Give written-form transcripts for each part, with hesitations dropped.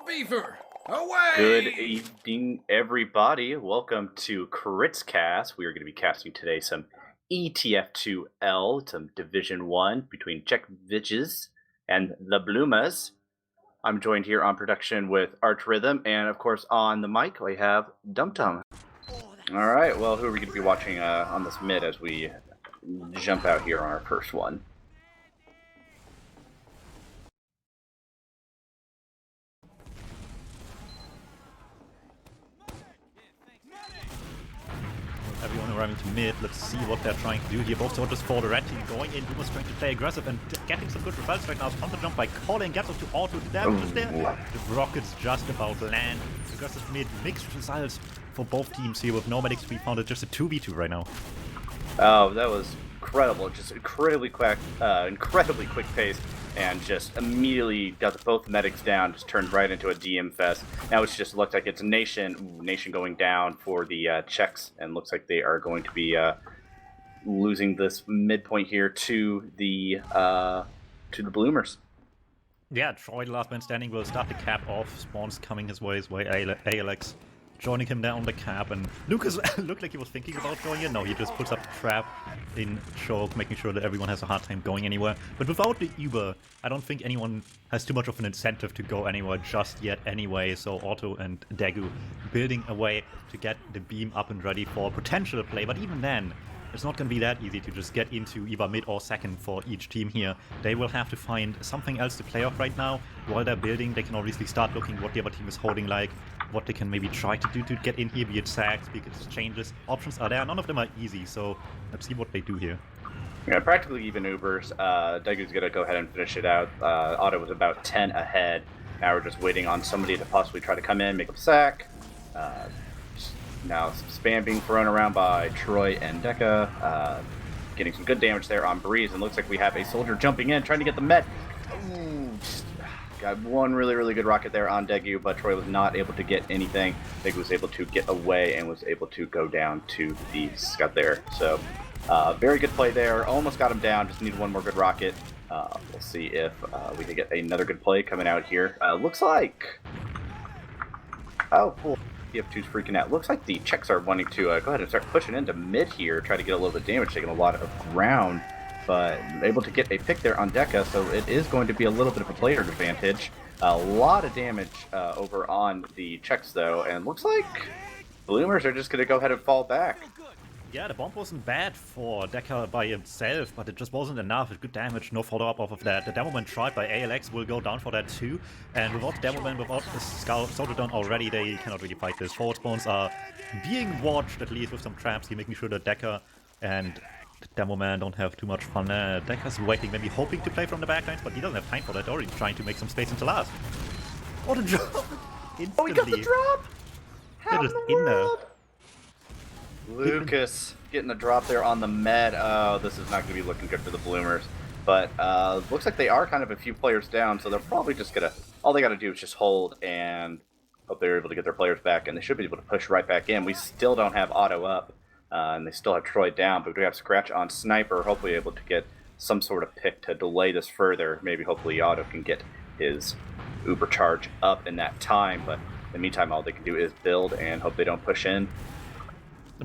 Beaver, away! Good evening, everybody. Welcome to Crits Cast. We are going to be casting today some ETF2L, some Division 1 between Czech Bitches and the Blumas. I'm joined here on production with ArchRhythm, and of course on the mic we have DuMmTm. Alright, well, who are we going to be watching on this mid as we jump out here on our first one? Everyone arriving to mid, let's see what they're trying to do here. Both soldiers for the red team going in. Duma's trying to play aggressive and getting some good results right now. Counter jump by calling, gets up to auto, the damage is there. The rockets just about land. Aggressive mid, mixed results for both teams here with no medics. We found it just a 2v2 right now. Oh, that was incredible. Just incredibly quick pace, and just immediately got both medics down, just turned right into a DM fest. Now it's just looked like it's Nation going down for the Czechs, and looks like they are going to be losing this midpoint here to the Bloomers. Yeah, Troy, the last man standing, will start the cap off. Spawns coming his way, ALX joining him down the cap, and Lucas looked like he was thinking about going in. No, he just puts up the trap in choke, making sure that everyone has a hard time going anywhere. But without the Uber, I don't think anyone has too much of an incentive to go anywhere just yet anyway. So Otto and Dagu building a way to get the beam up and ready for potential play. But even then, it's not going to be that easy to just get into either mid or second for each team here. They will have to find something else to play off right now. While they're building, they can obviously start looking what the other team is holding like, what they can maybe try to do to get in here, be it sacks, be it exchanges. Options are there. None of them are easy, so let's see what they do here. Yeah, practically even Ubers. Dagu's going to go ahead and finish it out. Otto was about 10 ahead. Now we're just waiting on somebody to possibly try to come in, make a sack. Now spam being thrown around by Troy and Deca, getting some good damage there on Breeze, and looks like we have a soldier jumping in, trying to get the met. Ooh, just got one really good rocket there on Dagu, but Troy was not able to get anything. Dagu was able to get away and was able to go down to the scut there. So very good play there, almost got him down, just needed one more good rocket. We'll see if we can get another good play coming out here. Looks like... Oh, cool. TF2's freaking out. Looks like the Czechs are wanting to go ahead and start pushing into mid here, try to get a little bit of damage, taking a lot of ground, but able to get a pick there on Deca, so it is going to be a little bit of a player advantage. A lot of damage over on the Czechs though, and looks like Bloomers are just going to go ahead and fall back. Yeah, the bomb wasn't bad for Deca by himself, but it just wasn't enough. Good damage, no follow-up off of that. The Demoman tried by ALX will go down for that too. And without Demoman, without the Soldier down already, they cannot really fight this. Forward spawns are being watched, at least with some traps here, making sure that Deca and the Demoman don't have too much fun. Deca's waiting, maybe hoping to play from the backlines, but he doesn't have time for that. Already trying to make some space into last. What a drop! Instantly. Oh, we got the drop! How just in the in there. world? Lucas getting the drop there on the med. Oh, this is not going to be looking good for the Bloomers. But looks like they are kind of a few players down, so they're probably just going to... All they got to do is just hold and hope they're able to get their players back, and they should be able to push right back in. We still don't have Otto up, and they still have Troy down, but we have Scratch on Sniper, hopefully able to get some sort of pick to delay this further. Maybe hopefully Otto can get his Uber charge up in that time, but in the meantime, all they can do is build and hope they don't push in.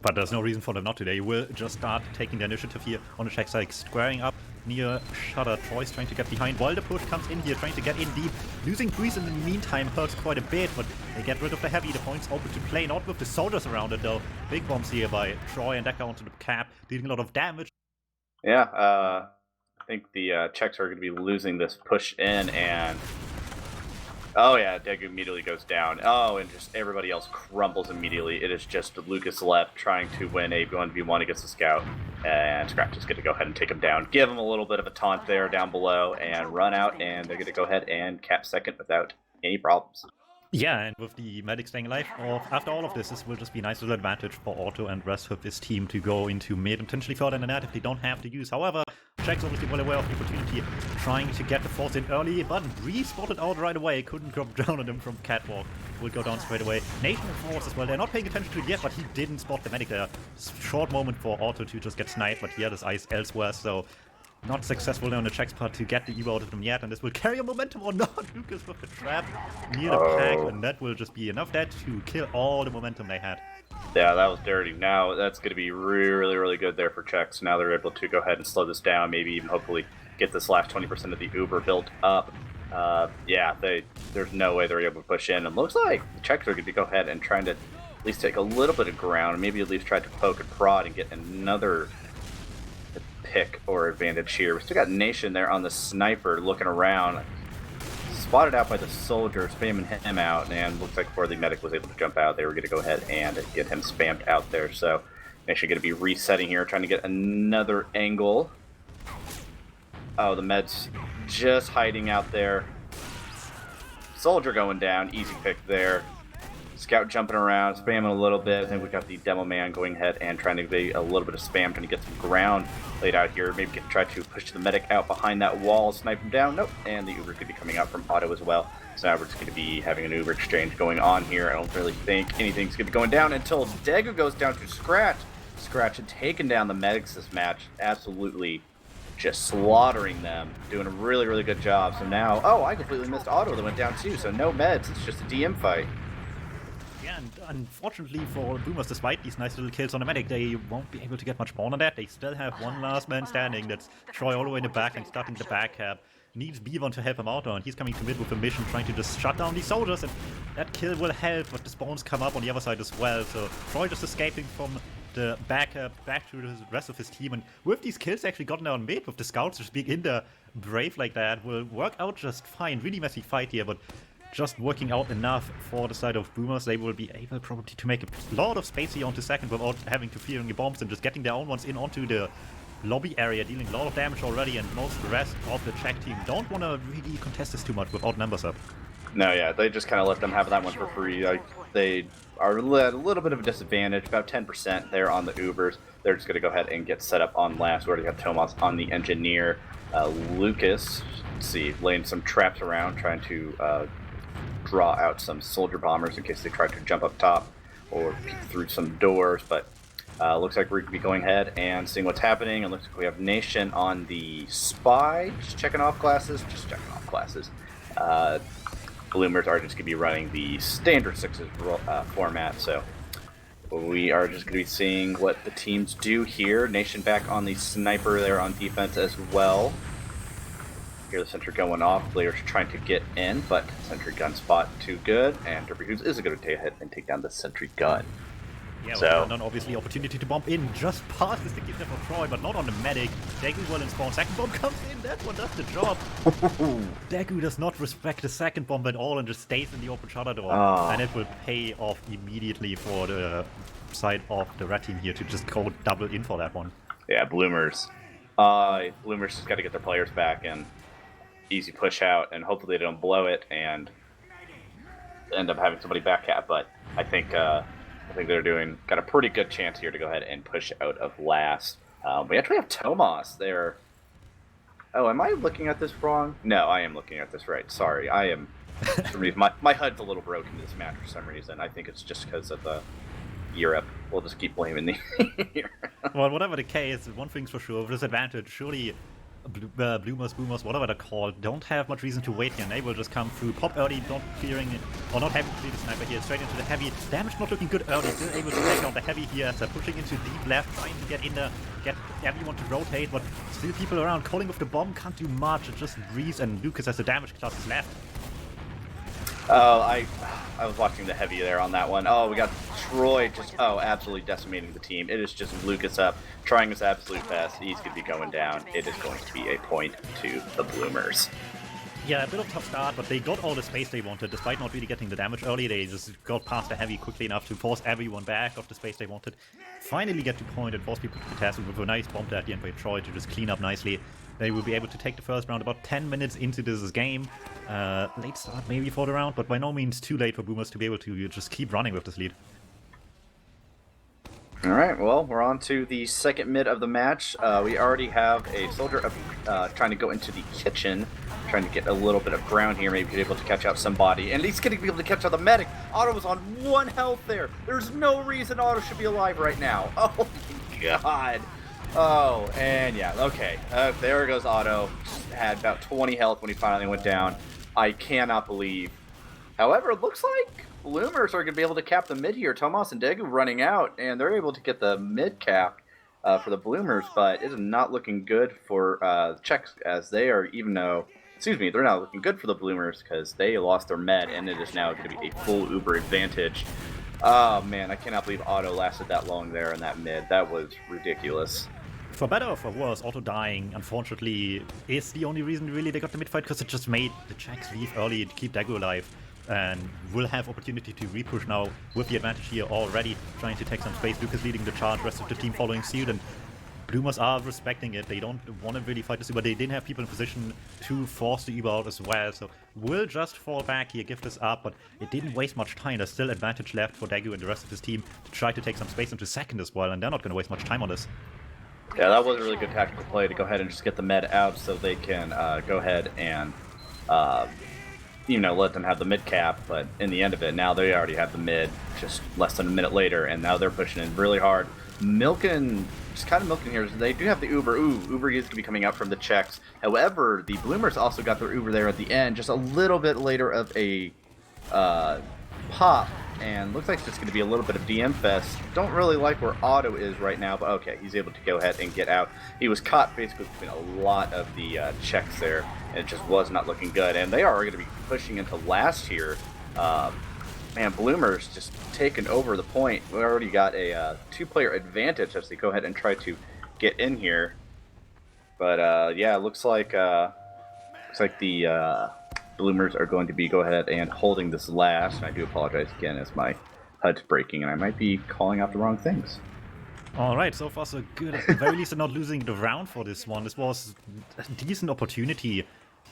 But there's no reason for them not to. They will just start taking the initiative here on the Czech side, squaring up near Shutter. Troy's trying to get behind while the push comes in here, trying to get in deep. Losing Breeze in the meantime hurts quite a bit, but they get rid of the heavy. The point's open to play, not with the soldiers around it though. Big bombs here by Troy and Deca onto the cap, dealing a lot of damage. Yeah, I think the Czechs are going to be losing this push in, and... Oh yeah, Dagu immediately goes down. Oh, and just everybody else crumbles immediately. It is just Lucas left trying to win a 1v1 against the scout. And Scratch is going to go ahead and take him down. Give him a little bit of a taunt there down below and run out. And they're going to go ahead and cap second without any problems. Yeah, and with the medic staying alive, after all of this will just be a nice little advantage for Otto and rest of his team to go into mid and potentially further in the net if they don't have to use. However, Czechs obviously well aware of the opportunity, trying to get the force in early, but Breeze spotted out right away, couldn't drop down on him from Catwalk, will go down straight away. Nathan and Force as well, they're not paying attention to it yet, but he didn't spot the medic there. Short moment for Otto to just get sniped, but he had his eyes elsewhere, so Not successful on the Czech's part to get the Evo out of them yet, and this will carry a momentum or not. Lucas with the trap near the pack, and that will just be enough that to kill all the momentum they had. Yeah, that was dirty. Now that's going to be really, really good there for Czechs. Now they're able to go ahead and slow this down, maybe even hopefully get this last 20% of the Uber built up. Yeah, there's no way they're able to push in. And looks like the Czechs are going to go ahead and trying to at least take a little bit of ground, maybe at least try to poke and prod and get another pick or advantage here. We still got Nation there on the sniper looking around. Spotted out by the soldier, spamming him out, and looks like before the medic was able to jump out, they were going to go ahead and get him spammed out there. So Nation going to be resetting here, trying to get another angle. Oh, the med's just hiding out there. Soldier going down, easy pick there. Scout jumping around, spamming a little bit. I think we got the demo man going ahead and trying to be a little bit of spam, trying to get some ground laid out here. Maybe try to push the medic out behind that wall, snipe him down. Nope, and the Uber could be coming out from auto as well. So now we're just going to be having an Uber exchange going on here. I don't really think anything's going to be going down until Degu goes down to Scratch. Scratch had taken down the medics this match, absolutely just slaughtering them, doing a really, really good job. So now, oh, I completely missed auto that went down too, so no meds, it's just a DM fight. Yeah, and unfortunately for Boomers, despite these nice little kills on the medic, they won't be able to get much more on that. They still have one last man standing. That's Troy all the way in the back and starting the back cap. Needs Py-bun to help him out, and he's coming to mid with a mission, trying to just shut down these soldiers, and that kill will help, but the spawns come up on the other side as well. So Troy just escaping from the back to the rest of his team, and with these kills actually gotten down mid, with the scouts just being in the brave like that, will work out just fine. Really messy fight here, but just working out enough for the side of Boomers. They will be able probably to make a lot of space here onto second without having to fear any bombs and just getting their own ones in onto the lobby area, dealing a lot of damage already, and most of the rest of the Czech team don't want to really contest this too much without numbers up. No, yeah, they just kind of let them have that one for free. They are at a little bit of a disadvantage, about 10% there on the Ubers. They're just going to go ahead and get set up on last. We already got Tomas on the engineer. Lucas, let's see, laying some traps around, trying to draw out some soldier bombers in case they try to jump up top or peek through some doors, but looks like we're going to be going ahead and seeing what's happening. It looks like we have Nation on the spy, just checking off classes. Bloomers are just going to be running the standard sixes format, so we are just going to be seeing what the teams do here. Nation back on the sniper there on defense as well. Hear the sentry going off. Players trying to get in, but sentry gun spot too good, and Derby is going to take hit and take down the sentry gun. Yeah, so well, obviously opportunity to bomb in just past the sticky there for Troy, but not on the medic. Degu will in spawn. Second bomb comes in. That one does the job. Degu does not respect the second bomb at all and just stays in the open shutter door. And it will pay off immediately for the side of the red team here to just go double in for that one. Yeah, Bloomers. Bloomers just got to get their players back and easy push out, and hopefully they don't blow it and end up having somebody back at. But I think they're got a pretty good chance here to go ahead and push out of last. We actually have Tomas there. Oh, am I looking at this wrong? No, I am looking at this right. Sorry, I am. my HUD's a little broken in this match for some reason. I think it's just because of Europe. We'll just keep blaming the Europe. Well, whatever the case, one thing's for sure, disadvantage. Surely Boomers, whatever they're called, don't have much reason to wait here, and they will just come through, pop early, not fearing it, or not having to see the sniper here, straight into the heavy. Damage not looking good early, still able to take down the heavy here as they're pushing into deep left, trying to get in there, get everyone to rotate, but still people around, calling with the bomb, can't do much, it just breeze, and Lucas has the damage classes left. Oh, I was watching the heavy there on that one. Oh, we got Troy just, absolutely decimating the team. It is just Lucas up, trying his absolute best. He's going to be going down. It is going to be a point to the Bloomers. Yeah, a bit of a tough start, but they got all the space they wanted, despite not really getting the damage early. They just got past the heavy quickly enough to force everyone back of the space they wanted. Finally get to point and force people to contest with a nice bomb at the end by Troy to just clean up nicely. They will be able to take the first round about 10 minutes into this game. Late start maybe for the round, but by no means too late for Boomers to be able to just keep running with this lead. Alright, well, we're on to the second mid of the match. We already have a soldier up, trying to go into the kitchen, trying to get a little bit of ground here, maybe get able to catch out somebody, and he's going to be able to catch out the medic. Otto was on 1 health there. There's no reason Otto should be alive right now. Oh my god. Oh, and yeah, okay. There goes Otto. Had about 20 health when he finally went down. I cannot believe. However, it looks like Bloomers are going to be able to cap the mid here. Tomas and Degu running out, and they're able to get the mid cap for the Bloomers, but it is not looking good for the Czechs, as they are, even though, excuse me, they're not looking good for the Bloomers because they lost their med, and it is now going to be a full Uber advantage. Oh man, I cannot believe Otto lasted that long there in that mid. That was ridiculous. For better or for worse, Otto dying, unfortunately, is the only reason really they got the mid fight, because it just made the Czechs leave early to keep Dago alive, and will have opportunity to repush now with the advantage here already, trying to take some space. Lucas leading the charge, rest of the team following suit, and Bloomers are respecting it. They don't want to really fight this Uber. They didn't have people in position to force the Uber out as well, so will just fall back here, give this up, but it didn't waste much time. There's still advantage left for Dagu and the rest of his team to try to take some space into second as well, and they're not going to waste much time on this. Yeah, that was a really good tactical play to go ahead and just get the med out so they can go ahead and, let them have the mid cap. But in the end of it, now they already have the mid just less than a minute later, and now they're pushing in really hard. Just kind of milking here. They do have the Uber. Ooh, Uber is going to be coming out from the Czechs. However, the Bloomers also got their Uber there at the end, just a little bit later of a pop. And looks like it's going to be a little bit of DM fest. Don't really like where Otto is right now, but okay, he's able to go ahead and get out. He was caught basically between a lot of the Czechs there, and it just was not looking good. And they are going to be pushing into last here. Man, Bloomers just taking over the point. We already got a two-player advantage as they go ahead and try to get in here. But yeah, it looks like the Bloomers are going to be go ahead and holding this last. And I do apologize again as my HUD's breaking and I might be calling out the wrong things. Alright, so far so good. At the very least, they're not losing the round for this one. This was a decent opportunity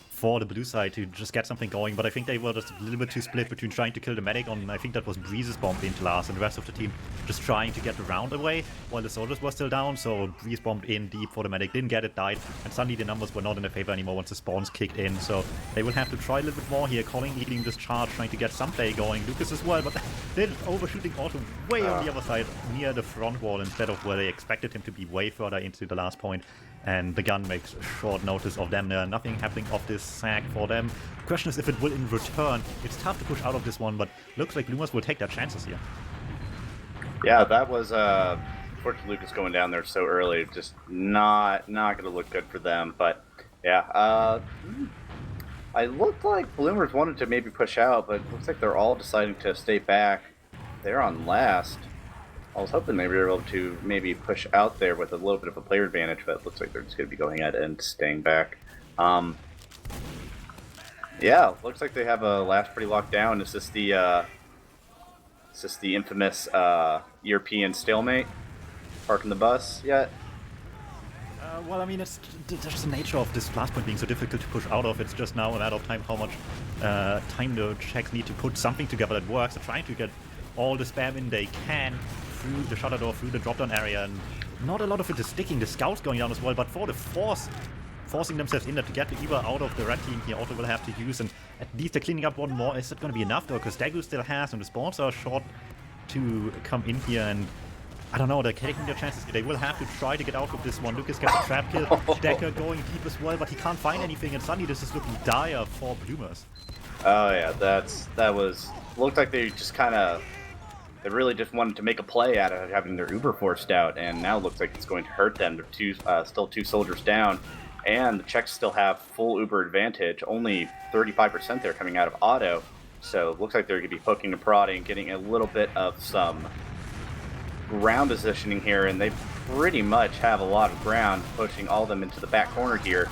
for the blue side to just get something going, but I think they were just a little bit too split between trying to kill the medic on, I think that was Breeze's bomb into last, and the rest of the team just trying to get the round away while the soldiers were still down. So Breeze bombed in deep for the medic, didn't get it, died, and suddenly the numbers were not in their favor anymore once the spawns kicked in. So they will have to try a little bit more here. Colin leading this charge, trying to get some play going. Lucas as well, but they're overshooting Otto way on the other side near the front wall instead of where they expected him to be, way further into the last point. And the gun makes short notice of them there. Nothing happening off this sack for them. Question is if it will in return. It's tough to push out of this one, but looks like Bloomers will take their chances here. Yeah, that was unfortunately Lucas going down there so early. Just not going to look good for them. But yeah, I looked like Bloomers wanted to maybe push out, but it looks like they're all deciding to stay back. They're on last. I was hoping they were able to maybe push out there with a little bit of a player advantage, but it looks like they're just going to be going ahead and staying back. Yeah, looks like they have a last pretty locked down. Is this the infamous European stalemate? Parking the bus yet? Well, I mean, it's just the nature of this last point being so difficult to push out of. It's just now a matter of time how much time the Czechs need to put something together that works. They're trying to get all the spam in they can through the shutter door, through the drop-down area, and not a lot of it is sticking. The scouts going down as well, but for the forcing themselves in there to get the Uber out of the red team here, Otto will have to use, and at least they're cleaning up one more. Is it going to be enough though? Because Dagu still has, and the spawns are short to come in here, and I don't know, they're taking their chances. They will have to try to get out of this one. Lucas gets a trap kill, Decker going deep as well, but he can't find anything, and suddenly this is looking dire for Bloomers. Oh yeah, that was looked like they just kind of. They really just wanted to make a play out of having their Uber forced out, and now it looks like it's going to hurt them. They're still two soldiers down, and the Czechs still have full Uber advantage. Only 35% there coming out of Otto, so it looks like they're going to be poking and prodding, getting a little bit of some ground positioning here, and they pretty much have a lot of ground, pushing all of them into the back corner here.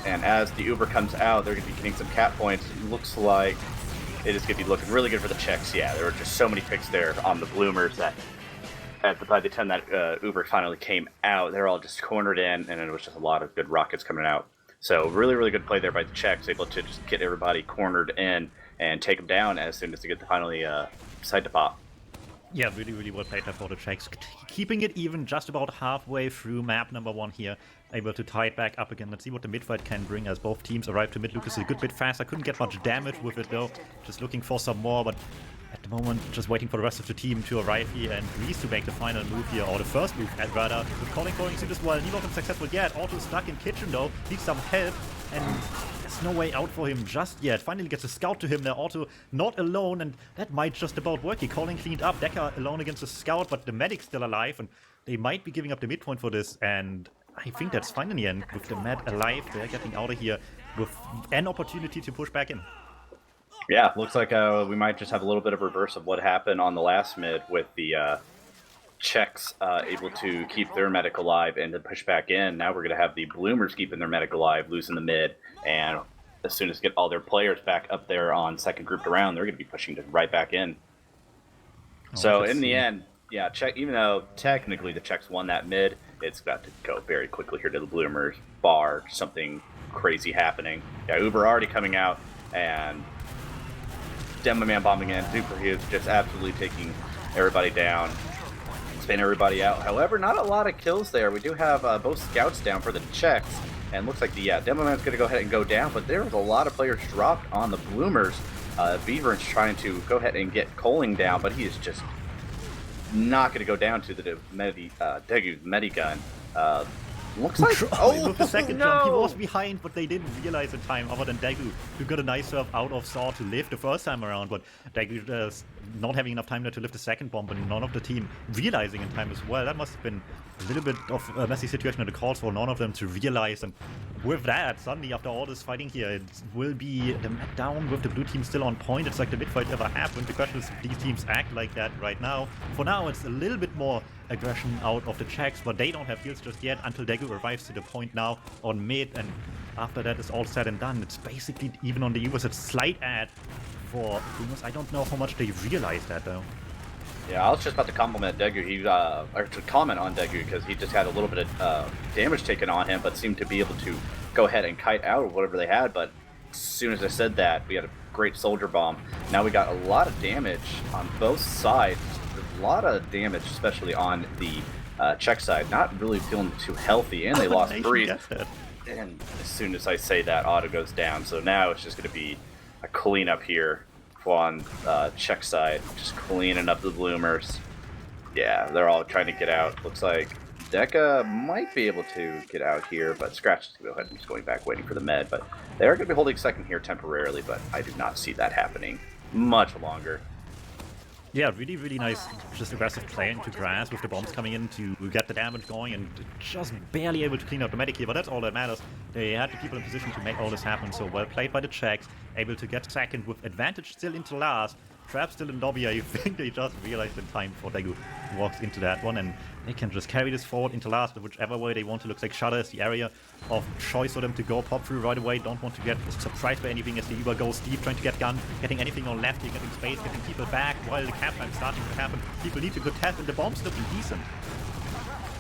And as the Uber comes out, they're going to be getting some cap points. It looks like it is going to be looking really good for the Czechs. Yeah, there were just so many picks there on the Bloomers that by the time that Uber finally came out, they're all just cornered in, and it was just a lot of good rockets coming out. So really, really good play there by the Czechs, able to just get everybody cornered in and take them down as soon as they get to finally decide to pop. Yeah, really, really well played there for the Czechs. Keeping it even just about halfway through map number 1 here. Able to tie it back up again. Let's see what the mid-fight can bring as both teams arrive to mid. Lucas is a good bit faster. Couldn't get much damage with it though. Just looking for some more, but at the moment, just waiting for the rest of the team to arrive here and Grease to make the final move here, or the first move, and rather, with Calling going through as well. He wasn't successful yet. Auto stuck in kitchen though, needs some help, and there's no way out for him just yet. Finally gets a scout to him there, Auto not alone, and that might just about work. He Calling cleaned up, Decker alone against the scout, but the medic's still alive, and they might be giving up the midpoint for this, and I think that's fine in the end. With the med alive, they're getting out of here with an opportunity to push back in. Yeah, looks like we might just have a little bit of reverse of what happened on the last mid with the Czechs able to keep their medic alive and to push back in. Now we're going to have the Bloomers keeping their medic alive, losing the mid, and as soon as get all their players back up there on second grouped around, they're going to be pushing right back in. So in the end, yeah, Czech, even though technically the Czechs won that mid, it's got to go very quickly here to the Bloomers, bar something crazy happening. Yeah, Uber already coming out, and DuMmTm bombing in. Super Huge just absolutely taking everybody down, spin everybody out. However, not a lot of kills there. We do have both scouts down for the Czechs, and looks like the DuMmTm's going to go ahead and go down, but there was a lot of players dropped on the Bloomers. Beaver's trying to go ahead and get Coling down, but he is just not going to go down to the Degu's Medigun. Looks like with the second jump, he was behind, but they didn't realize in time, other than Degu, who got a nice serve out of Saw to lift the first time around, but Degu not having enough time there to lift the second bomb, and none of the team realizing in time as well. That must have been a little bit of a messy situation at the calls for none of them to realize, and with that, suddenly after all this fighting here, it will be the map down with the blue team still on point. It's like the mid-fight ever happened. The question is if these teams act like that right now. For now, it's a little bit more aggression out of the Czechs, but they don't have heals just yet until Degu arrives to the point now on mid, and after that is all said and done. It's basically even on the US, it's slight ad for Boomers. I don't know how much they realize that though. Yeah, I was just about to compliment Degu. Or to comment on Degu because he just had a little bit of damage taken on him, but seemed to be able to go ahead and kite out of whatever they had. But as soon as I said that, we had a great soldier bomb. Now we got a lot of damage on both sides. A lot of damage, especially on the Czech side. Not really feeling too healthy, and they lost Breeze. And as soon as I say that, Auto goes down. So now it's just going to be a cleanup here on Czech side, just cleaning up the Bloomers. Yeah, they're all trying to get out. Looks like Deca might be able to get out here, but Scratch is going to go ahead and he's going back waiting for the med. But they are going to be holding second here temporarily, but I do not see that happening much longer. Yeah, really, really nice, just aggressive play into grass with the bombs coming in to get the damage going, and just barely able to clean out the medic here, but that's all that matters. They had the people in position to make all this happen, so well played by the Czechs, able to get second with advantage still into last. Trap still in lobby. I think they just realized in time before Degu walks into that one, and they can just carry this forward into last, whichever way they want to. Looks like Shutter is the area of choice for them to go pop through right away. Don't want to get surprised by anything as the Uber goes deep, trying to get gun, getting anything on left, getting space, getting people back while the cap time's starting to happen. People need to go tap, and the bomb's looking decent.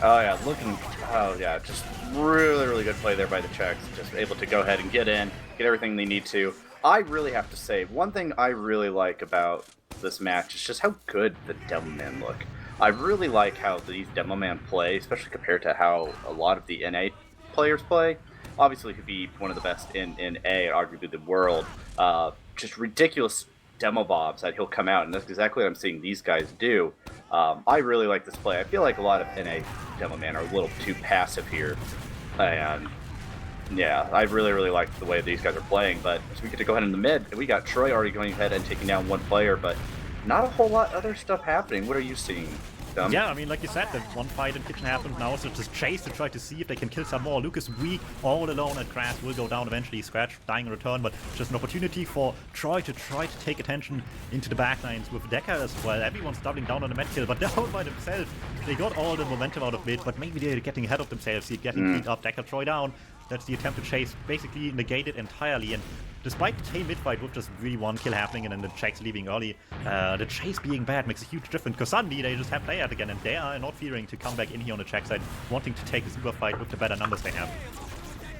Oh yeah, just really, really good play there by the Czechs. Just able to go ahead and get in, get everything they need to. I really have to say, one thing I really like about this match is just how good the DuMmTm look. I really like how these DuMmTm play, especially compared to how a lot of the NA players play. Obviously, he could be one of the best in A, arguably the world. Just ridiculous demo bobs that he'll come out, and that's exactly what I'm seeing these guys do. I really like this play. I feel like a lot of NA DuMmTm are a little too passive here, and yeah, I really, really like the way these guys are playing. But as we get to go ahead in the mid, we got Troy already going ahead and taking down one player, but not a whole lot other stuff happening. What are you seeing, Dum? Yeah, I mean, like you said, that one fight in kitchen happened now, so just chase to try to see if they can kill some more. Lucas weak, all alone at grass, will go down eventually. Scratch dying in return, but just an opportunity for Troy to try to take attention into the backlines with Deca as well. Everyone's doubling down on the med kill, but they're all by themselves. They got all the momentum out of mid, but maybe they're getting ahead of themselves here, getting beat up. Deca, Troy down. That's the attempt to chase, basically negated entirely, and despite the tame mid-fight with just really one kill happening and then the Czechs leaving early, the chase being bad makes a huge difference, because suddenly they just have players again, and they are not fearing to come back in here on the Czech side, wanting to take a super fight with the better numbers they have.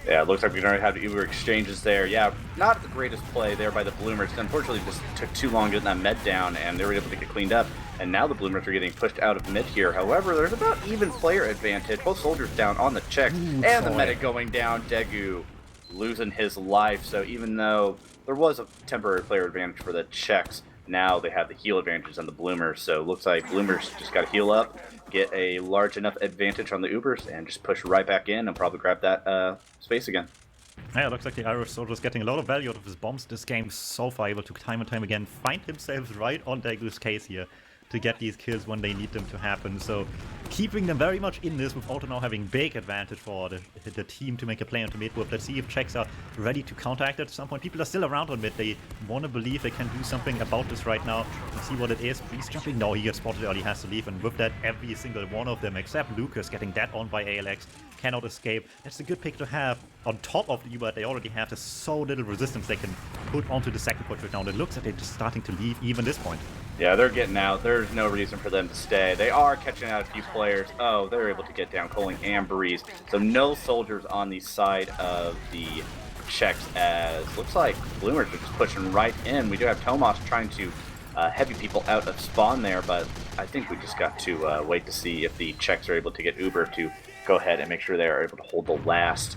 Yeah, it looks like we already have the Uber exchanges there. Yeah, not the greatest play there by the Bloomers. Unfortunately, just took too long getting that med down, and they were able to get cleaned up. And now the Bloomers are getting pushed out of mid here. However, there's about even player advantage. Both soldiers down on the Czechs, and the medic going down. Degu losing his life. So even though there was a temporary player advantage for the Czechs, now they have the heal advantage on the Bloomers. So it looks like Bloomers just got to heal up, get a large enough advantage on the Ubers, and just push right back in and probably grab that space again. Yeah, it looks like the Irish soldier is getting a lot of value out of his bombs this game so far, able to time and time again find himself right on Dagu's case here to get these kills when they need them to happen. So keeping them very much in this with Auto now having big advantage for the team to make a play onto mid. Let's see if Czechs are ready to counteract at some point. People are still around on mid. They want to believe they can do something about this right now. Let's see what it is. Breeze jumping. No, he gets spotted early, has to leave. And with that, every single one of them, except Lucas, getting that on by ALX, cannot escape. That's a good pick to have on top of the Uber. They already have. There's so little resistance they can put onto the second point right now. And it looks like they're just starting to leave even this point. Yeah, they're getting out. There's no reason for them to stay. They are catching out a few players. Oh, they're able to get down Coling and Breeze. So no soldiers on the side of the Czechs, as looks like Bloomers are just pushing right in. We do have Tomas trying to heavy people out of spawn there, but I think we just got to wait to see if the Czechs are able to get Uber to go ahead and make sure they are able to hold the last.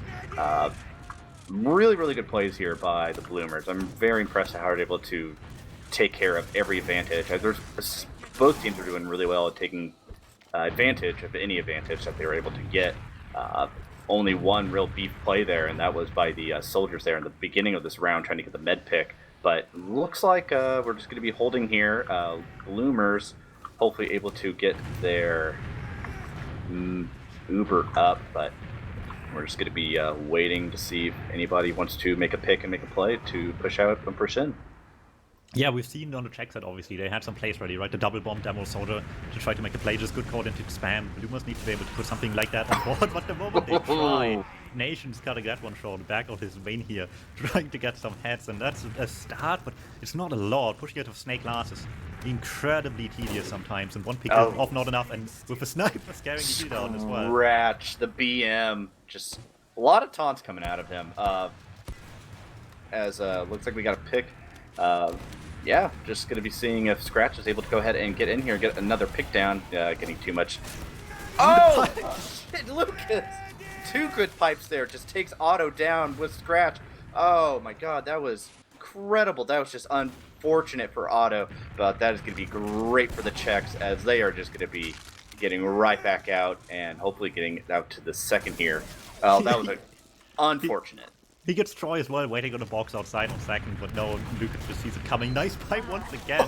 Really, really good plays here by the Bloomers. I'm very impressed at how they're able to take care of every advantage. Both teams are doing really well at taking advantage of any advantage that they were able to get. Only one real beef play there, and that was by the soldiers there in the beginning of this round trying to get the med pick. But looks like we're just going to be holding here. Bloomers hopefully able to get their Uber up, but we're just going to be waiting to see if anybody wants to make a pick and make a play to push out and push in. Yeah, we've seen on the Czech side, obviously, they had some plays ready, right? The double bomb demo soldier to try to make a play, just good call into spam. Bloomers need to be able to put something like that on board, but the moment they try, Nation's cutting that one short, back of his vein here, trying to get some heads, and that's a start, but it's not a lot. Pushing out of Snake Glass is incredibly tedious sometimes, and one pick is off not enough, and with a sniper scaring the shit out as well. Scratch, the BM, just a lot of taunts coming out of him. Looks like we got a pick. Yeah, just going to be seeing if Scratch is able to go ahead and get in here and get another pick down. Getting too much. Oh! Shit, Lucas! Two good pipes there. Just takes Auto down with Scratch. Oh my god, that was incredible. That was just unfortunate for Auto, but that is going to be great for the Czechs, as they are just going to be getting right back out and hopefully getting out to the second here. Oh, that was unfortunate. He gets Troy as well, waiting on the box outside on second, but no, Lucas just sees it coming. Nice pipe once again.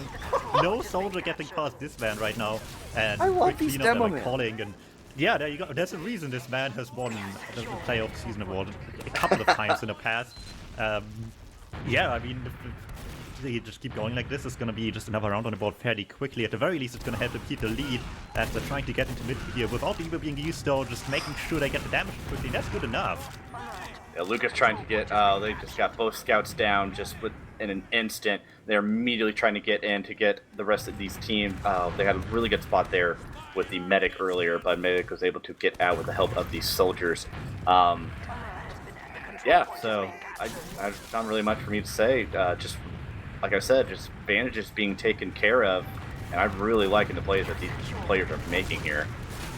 No soldier getting past this man right now. And I love these demo men. Calling, and yeah, there you go. There's a reason this man has won the Player of the Season award a couple of times in the past. Yeah, I mean, if they just keep going like this, it's going to be just another round on the board fairly quickly. At the very least, it's going to help them keep the lead as they're trying to get into mid here without the Uber being used, though, just making sure they get the damage quickly. That's good enough. Yeah, Lucas trying to get, they just got both scouts down just in an instant. They're immediately trying to get in to get the rest of these teams. They had a really good spot there with the medic earlier, but medic was able to get out with the help of these soldiers. Yeah, so there's not really much for me to say. Just like I said, just advantages being taken care of, and I'm really liking the plays that these players are making here.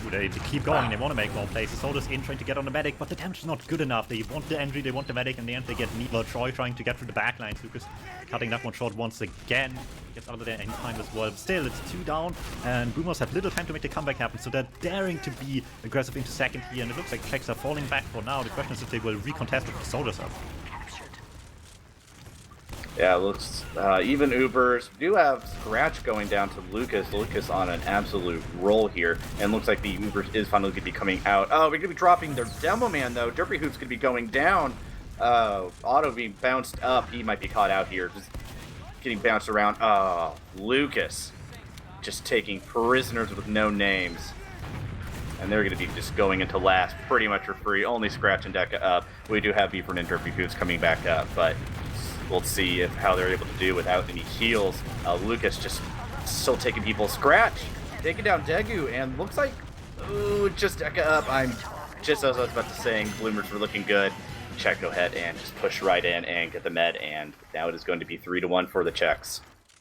They keep going, they want to make more plays. The soldiers in trying to get on the medic, but the damage is not good enough. They want the entry, they want the medic, and in the end they get Needler. Troy trying to get through the backlines. Lucas cutting that one short once again. Gets out of there in time as well. But still, it's 2 down, and Boomers have little time to make the comeback happen, so they're daring to be aggressive into second here, and it looks like Czechs are falling back for now. The question is if they will recontest if the soldiers are. Yeah, it looks even Ubers do have Scratch going down to Lucas. Lucas on an absolute roll here, and looks like the Ubers is finally going to be coming out. Oh, we're going to be dropping their demo man though. Derpy Hoop's going to be going down. Auto being bounced up. He might be caught out here, just getting bounced around. Oh, Lucas just taking prisoners with no names. And they're going to be just going into last pretty much for free. Only Scratch and Deca up. We do have Beefern and Derpy Hoops coming back up, but we'll see how they're able to do without any heals. Lucas just still taking people. Scratch taking down Degu, and looks like, ooh, just Deca up. I'm just as I was about to say, Bloomers were looking good. Czech go ahead and just push right in and get the med, and now it is going to be 3-1 for the Czechs.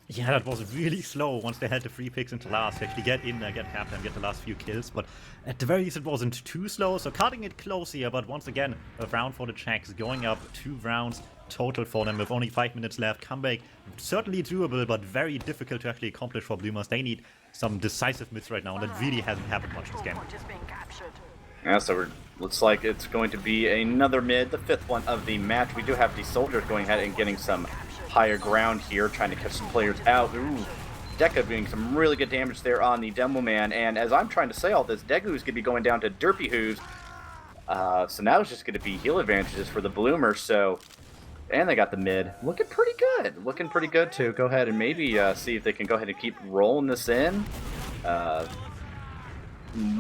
Yeah, that was really slow once they had the free picks into last. Actually get in there, get capped and get the last few kills. But at the very least it wasn't too slow, so cutting it close here. But once again, a round for the Czechs, going up 2 rounds total for them with only 5 minutes left. Comeback certainly doable, but very difficult to actually accomplish for Bloomers. They need some decisive mids right now, and that really hasn't happened much this game. Yeah, so looks like it's going to be another mid, the 5th one of the match. We do have the soldiers going ahead and getting some higher ground here, trying to catch some players out. Ooh, Deca doing some really good damage there on the DuMmTm, and as I'm trying to say all this, Degu's going to be going down to Derpyhoos. So now it's just going to be heal advantages for the Bloomers, so... And they got the mid. Looking pretty good. Looking pretty good, too. Go ahead and maybe see if they can go ahead and keep rolling this in.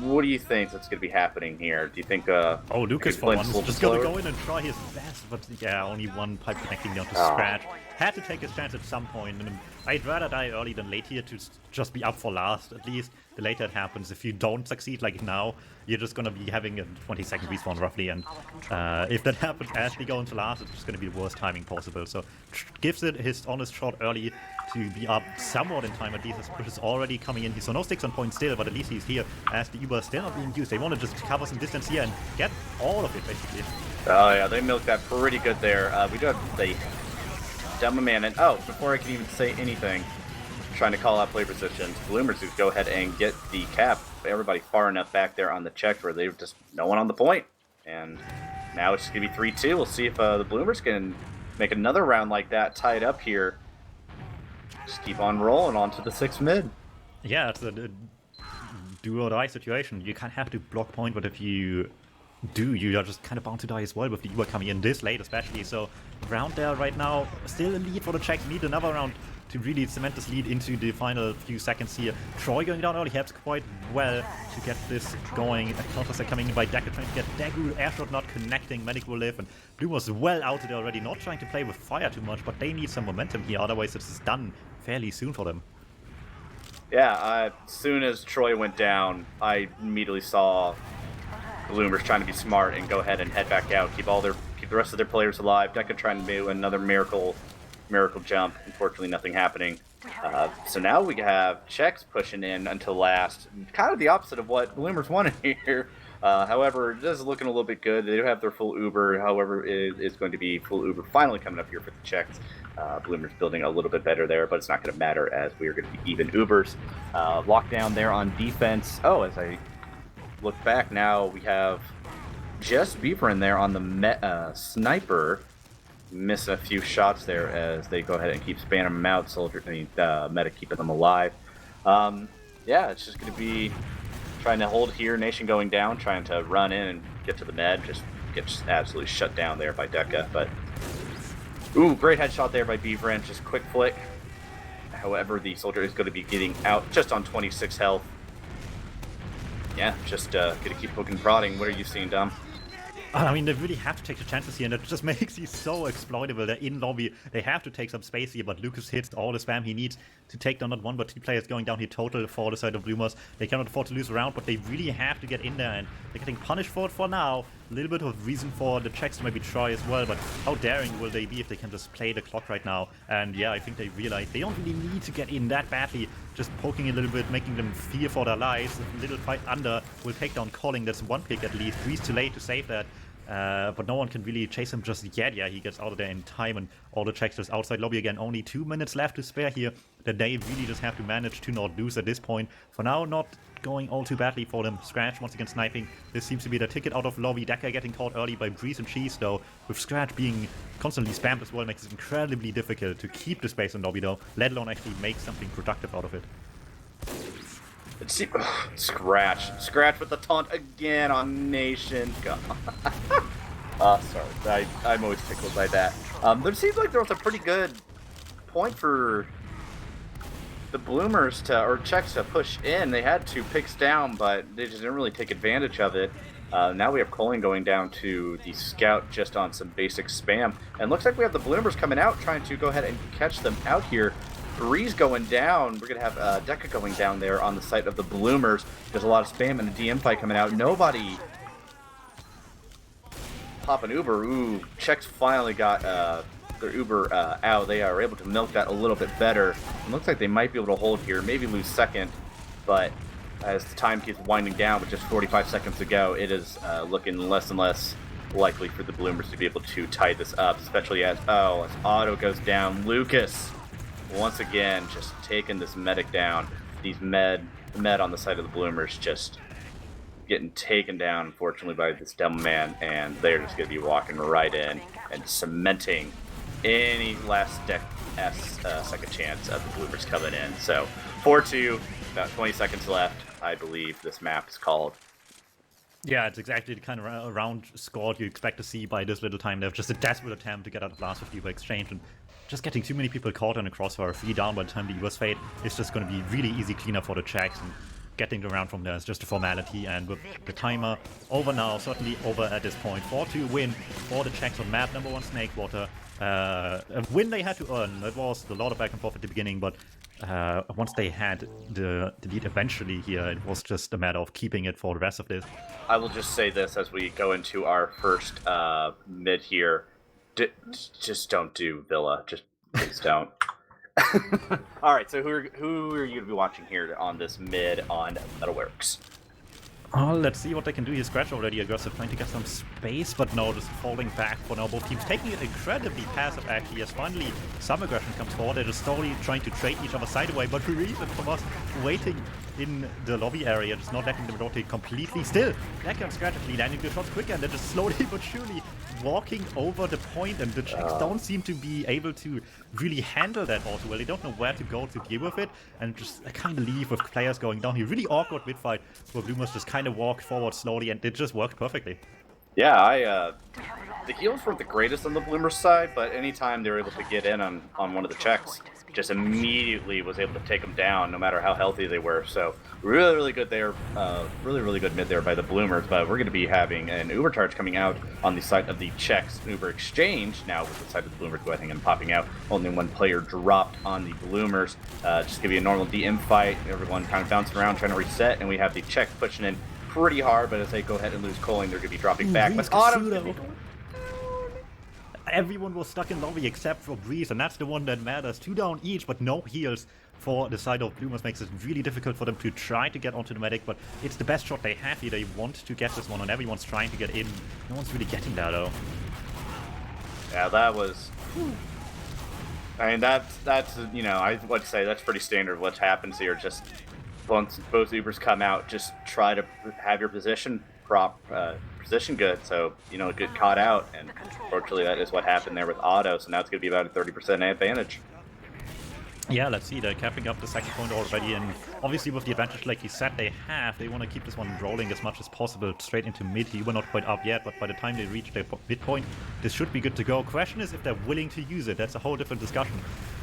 What do you think that's going to be happening here? Do you think... oh, Lucas for once is just going to go in and try his best, but yeah, only one pipe connecting down to Scratch. Had to take his chance at some point, and I'd rather die early than late here to just be up for last, at least. The later it happens, if you don't succeed like now, you're just going to be having a 20-second respawn roughly, and if that happens as we go into last, it's just going to be the worst timing possible. So gives it his honest shot early to be up somewhat in time, at least as push is already coming in. So no sticks on point still, but at least he's here as the Uber is still not being used. They want to just cover some distance here and get all of it, basically. Oh yeah, they milked that pretty good there. We do have the DuMmTm, and oh, before I can even say anything, trying to call out play positions, Bloomers who go ahead and get the cap. Everybody far enough back there on the check where they've just no one on the point. And now it's just going to be 3-2. We'll see if the Bloomers can make another round like that tied up here. Just keep on rolling on to the 6th mid. Yeah, it's a do-or-die situation. You can't have to block point, but if you do, you are just kind of bound to die as well with the Uber coming in this late especially. So round there right now, still a lead for the Czechs. Need another round to really cement this lead into the final few seconds here. Troy going down early helps quite well to get this going. A counter-attack coming in by Deca, trying to get Degu, airshot not connecting, Medic will live, and Blue was well out there already, not trying to play with fire too much, but they need some momentum here, otherwise it's done fairly soon for them. Yeah, as soon as Troy went down, I immediately saw Bloomers trying to be smart and go ahead and head back out, keep the rest of their players alive. Deca trying to do another miracle jump. Unfortunately, nothing happening. So now we have Czechs pushing in until last. Kind of the opposite of what Bloomers wanted here. However, it is looking a little bit good. They do have their full Uber. However, it is going to be full Uber finally coming up here for the Czechs. Bloomers building a little bit better there, but it's not going to matter as we are going to be even Ubers. Lockdown there on defense. Oh, as I look back now, we have just Beaver in there on the sniper. Miss a few shots there as they go ahead and keep spamming them out. Meta keeping them alive. Yeah, it's just going to be trying to hold here. Nation going down, trying to run in and get to the med. Just gets absolutely shut down there by Deca. But ooh, great headshot there by Beaver, just quick flick. However, the soldier is going to be getting out just on 26 health. Yeah, just going to keep poking and prodding. What are you seeing, Dom? I mean, they really have to take the chances here, and it just makes you so exploitable. They're in lobby. They have to take some space here, but Lucas hits all the spam he needs to take down not one, but two players going down here total for the side of Bloomers. They cannot afford to lose a round, but they really have to get in there, and they're getting punished for it for now. A little bit of reason for the Czechs to maybe try as well, but how daring will they be if they can just play the clock right now? And yeah, I think they realize they don't really need to get in that badly. Just poking a little bit, making them fear for their lives. A little fight under will take down Calling. That's one pick at least. Breeze too late to save that. But no one can really chase him just yet. Yeah, he gets out of there in time, and all the Czechs just outside lobby again. Only 2 minutes left to spare here. That they really just have to manage to not lose at this point. For now, not going all too badly for them. Scratch once again sniping. This seems to be the ticket out of lobby. Deca getting caught early by Breeze and Cheese, though. With Scratch being constantly spammed as well, makes it incredibly difficult to keep the space in lobby, though, let alone actually make something productive out of it. Scratch with the taunt again on Nation. God. Sorry. I'm always tickled by that. There seems like there was a pretty good point for the Bloomers or Czechs to push in. They had 2 picks down, but they just didn't really take advantage of it. Now we have Colin going down to the scout just on some basic spam. And looks like we have the Bloomers coming out, trying to go ahead and catch them out here. Breeze going down. We're going to have Deca going down there on the site of the Bloomers. There's a lot of spam and a DM fight coming out. Nobody popping Uber. Ooh, Czechs finally got their Uber out. They are able to milk that a little bit better. It looks like they might be able to hold here, maybe lose second. But as the time keeps winding down with just 45 seconds to go, it is looking less and less likely for the Bloomers to be able to tie this up, especially as Otto goes down. Lucas, once again, just taking this medic down. These med on the side of the Bloomers just getting taken down, unfortunately, by this dumb man, and they're just going to be walking right in and cementing any last second chance of the Bloomers coming in. So 4-2, about 20 seconds left. I believe this map is called. Yeah, it's exactly the kind of round score you expect to see by this little time. There's just a desperate attempt to get out of last 50 for exchange, and just getting too many people caught in a crossfire, 3 down by the time the US fade is just going to be really easy cleanup for the Czechs, and getting the round from there is just a formality. And with the timer over now, certainly over at this point, 4-2 win for the Czechs on map number 1 Snakewater. A win they had to earn. It was a lot of back and forth at the beginning, but once they had the lead eventually here, it was just a matter of keeping it for the rest of this. I will just say this as we go into our first mid here. Just don't do Villa. Just please don't. All right, so who are you going to be watching here on this mid on Metalworks? Oh, let's see what they can do here. Scratch already aggressive, trying to get some space, but no, just falling back for now. Both teams taking it incredibly passive, actually, as finally some aggression comes forward. They're just slowly trying to trade each other side away, but reason from us waiting in the lobby area, just not letting them rotate completely. Still, Decker and Scratch actually landing the shots quicker, and they're just slowly but surely walking over the point, and the Czechs don't seem to be able to really handle that all too well. They don't know where to go to deal with it, and just kind of leave with players going down here. Really awkward mid-fight where Bloomers just kind of walk forward slowly, and it just worked perfectly. Yeah, the heals weren't the greatest on the Bloomers side, but anytime they were able to get in on one of the Czechs, just immediately was able to take them down, no matter how healthy they were. So really good there, really good mid there by the Bloomers. But we're going to be having an Uber charge coming out on the side of the Czechs Uber exchange. Now with the side of the Bloomers going and popping out, only one player dropped on the Bloomers. Just give you a normal DM fight. Everyone kind of bouncing around trying to reset, and we have the Czechs pushing in pretty hard. But as they go ahead and lose Coling, they're going to be dropping back. But Autumn. Everyone was stuck in lobby except for Breeze, and that's the one that matters. 2 down each, but no heals for the side of Bloomers. Makes it really difficult for them to try to get onto the medic, but it's the best shot they have here. They want to get this one, and everyone's trying to get in. No one's really getting there, though. Yeah, that was... I mean, that's you know, I would say that's pretty standard what happens here. Just once both Ubers come out, just try to have your position position good, so you know, get caught out, and unfortunately that is what happened there with Otto. So now it's going to be about a 30% advantage. Yeah, let's see, they're capping up the second point already, and obviously with the advantage like you said they want to keep this one rolling as much as possible straight into mid. You were not quite up yet, but by the time they reach their midpoint, this should be good to go. Question is if they're willing to use it. That's a whole different discussion,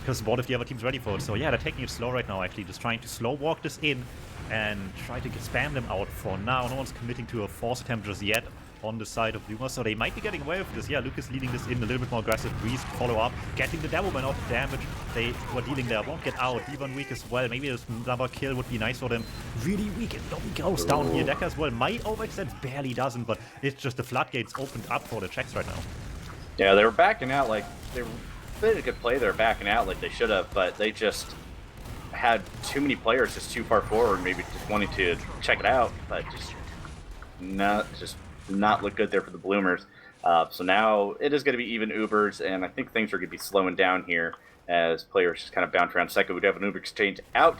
because what if the other team's ready for it? So yeah, they're taking it slow right now, actually, just trying to slow walk this in and try to spam them out for now. No one's committing to a force attempt just yet on the side of Bloomer, so they might be getting away with this. Yeah, Lucas leading this in a little bit more aggressive. Breeze follow up, getting the Devilman out. The damage they were dealing there won't get out. Py-bun weak as well. Maybe another kill would be nice for them. Really weak, and Dobby goes down here. Decker as well might overextend, barely doesn't, but it's just the floodgates opened up for the Czechs right now. Yeah, they were backing out like they did a good play. They're backing out like they should have, but they just had too many players just too far forward. Maybe just wanting to check it out, but just not look good there for the Bloomers. So now it is going to be even Ubers, and I think things are going to be slowing down here as players just kind of bounce around. Second, we have an Uber exchange out.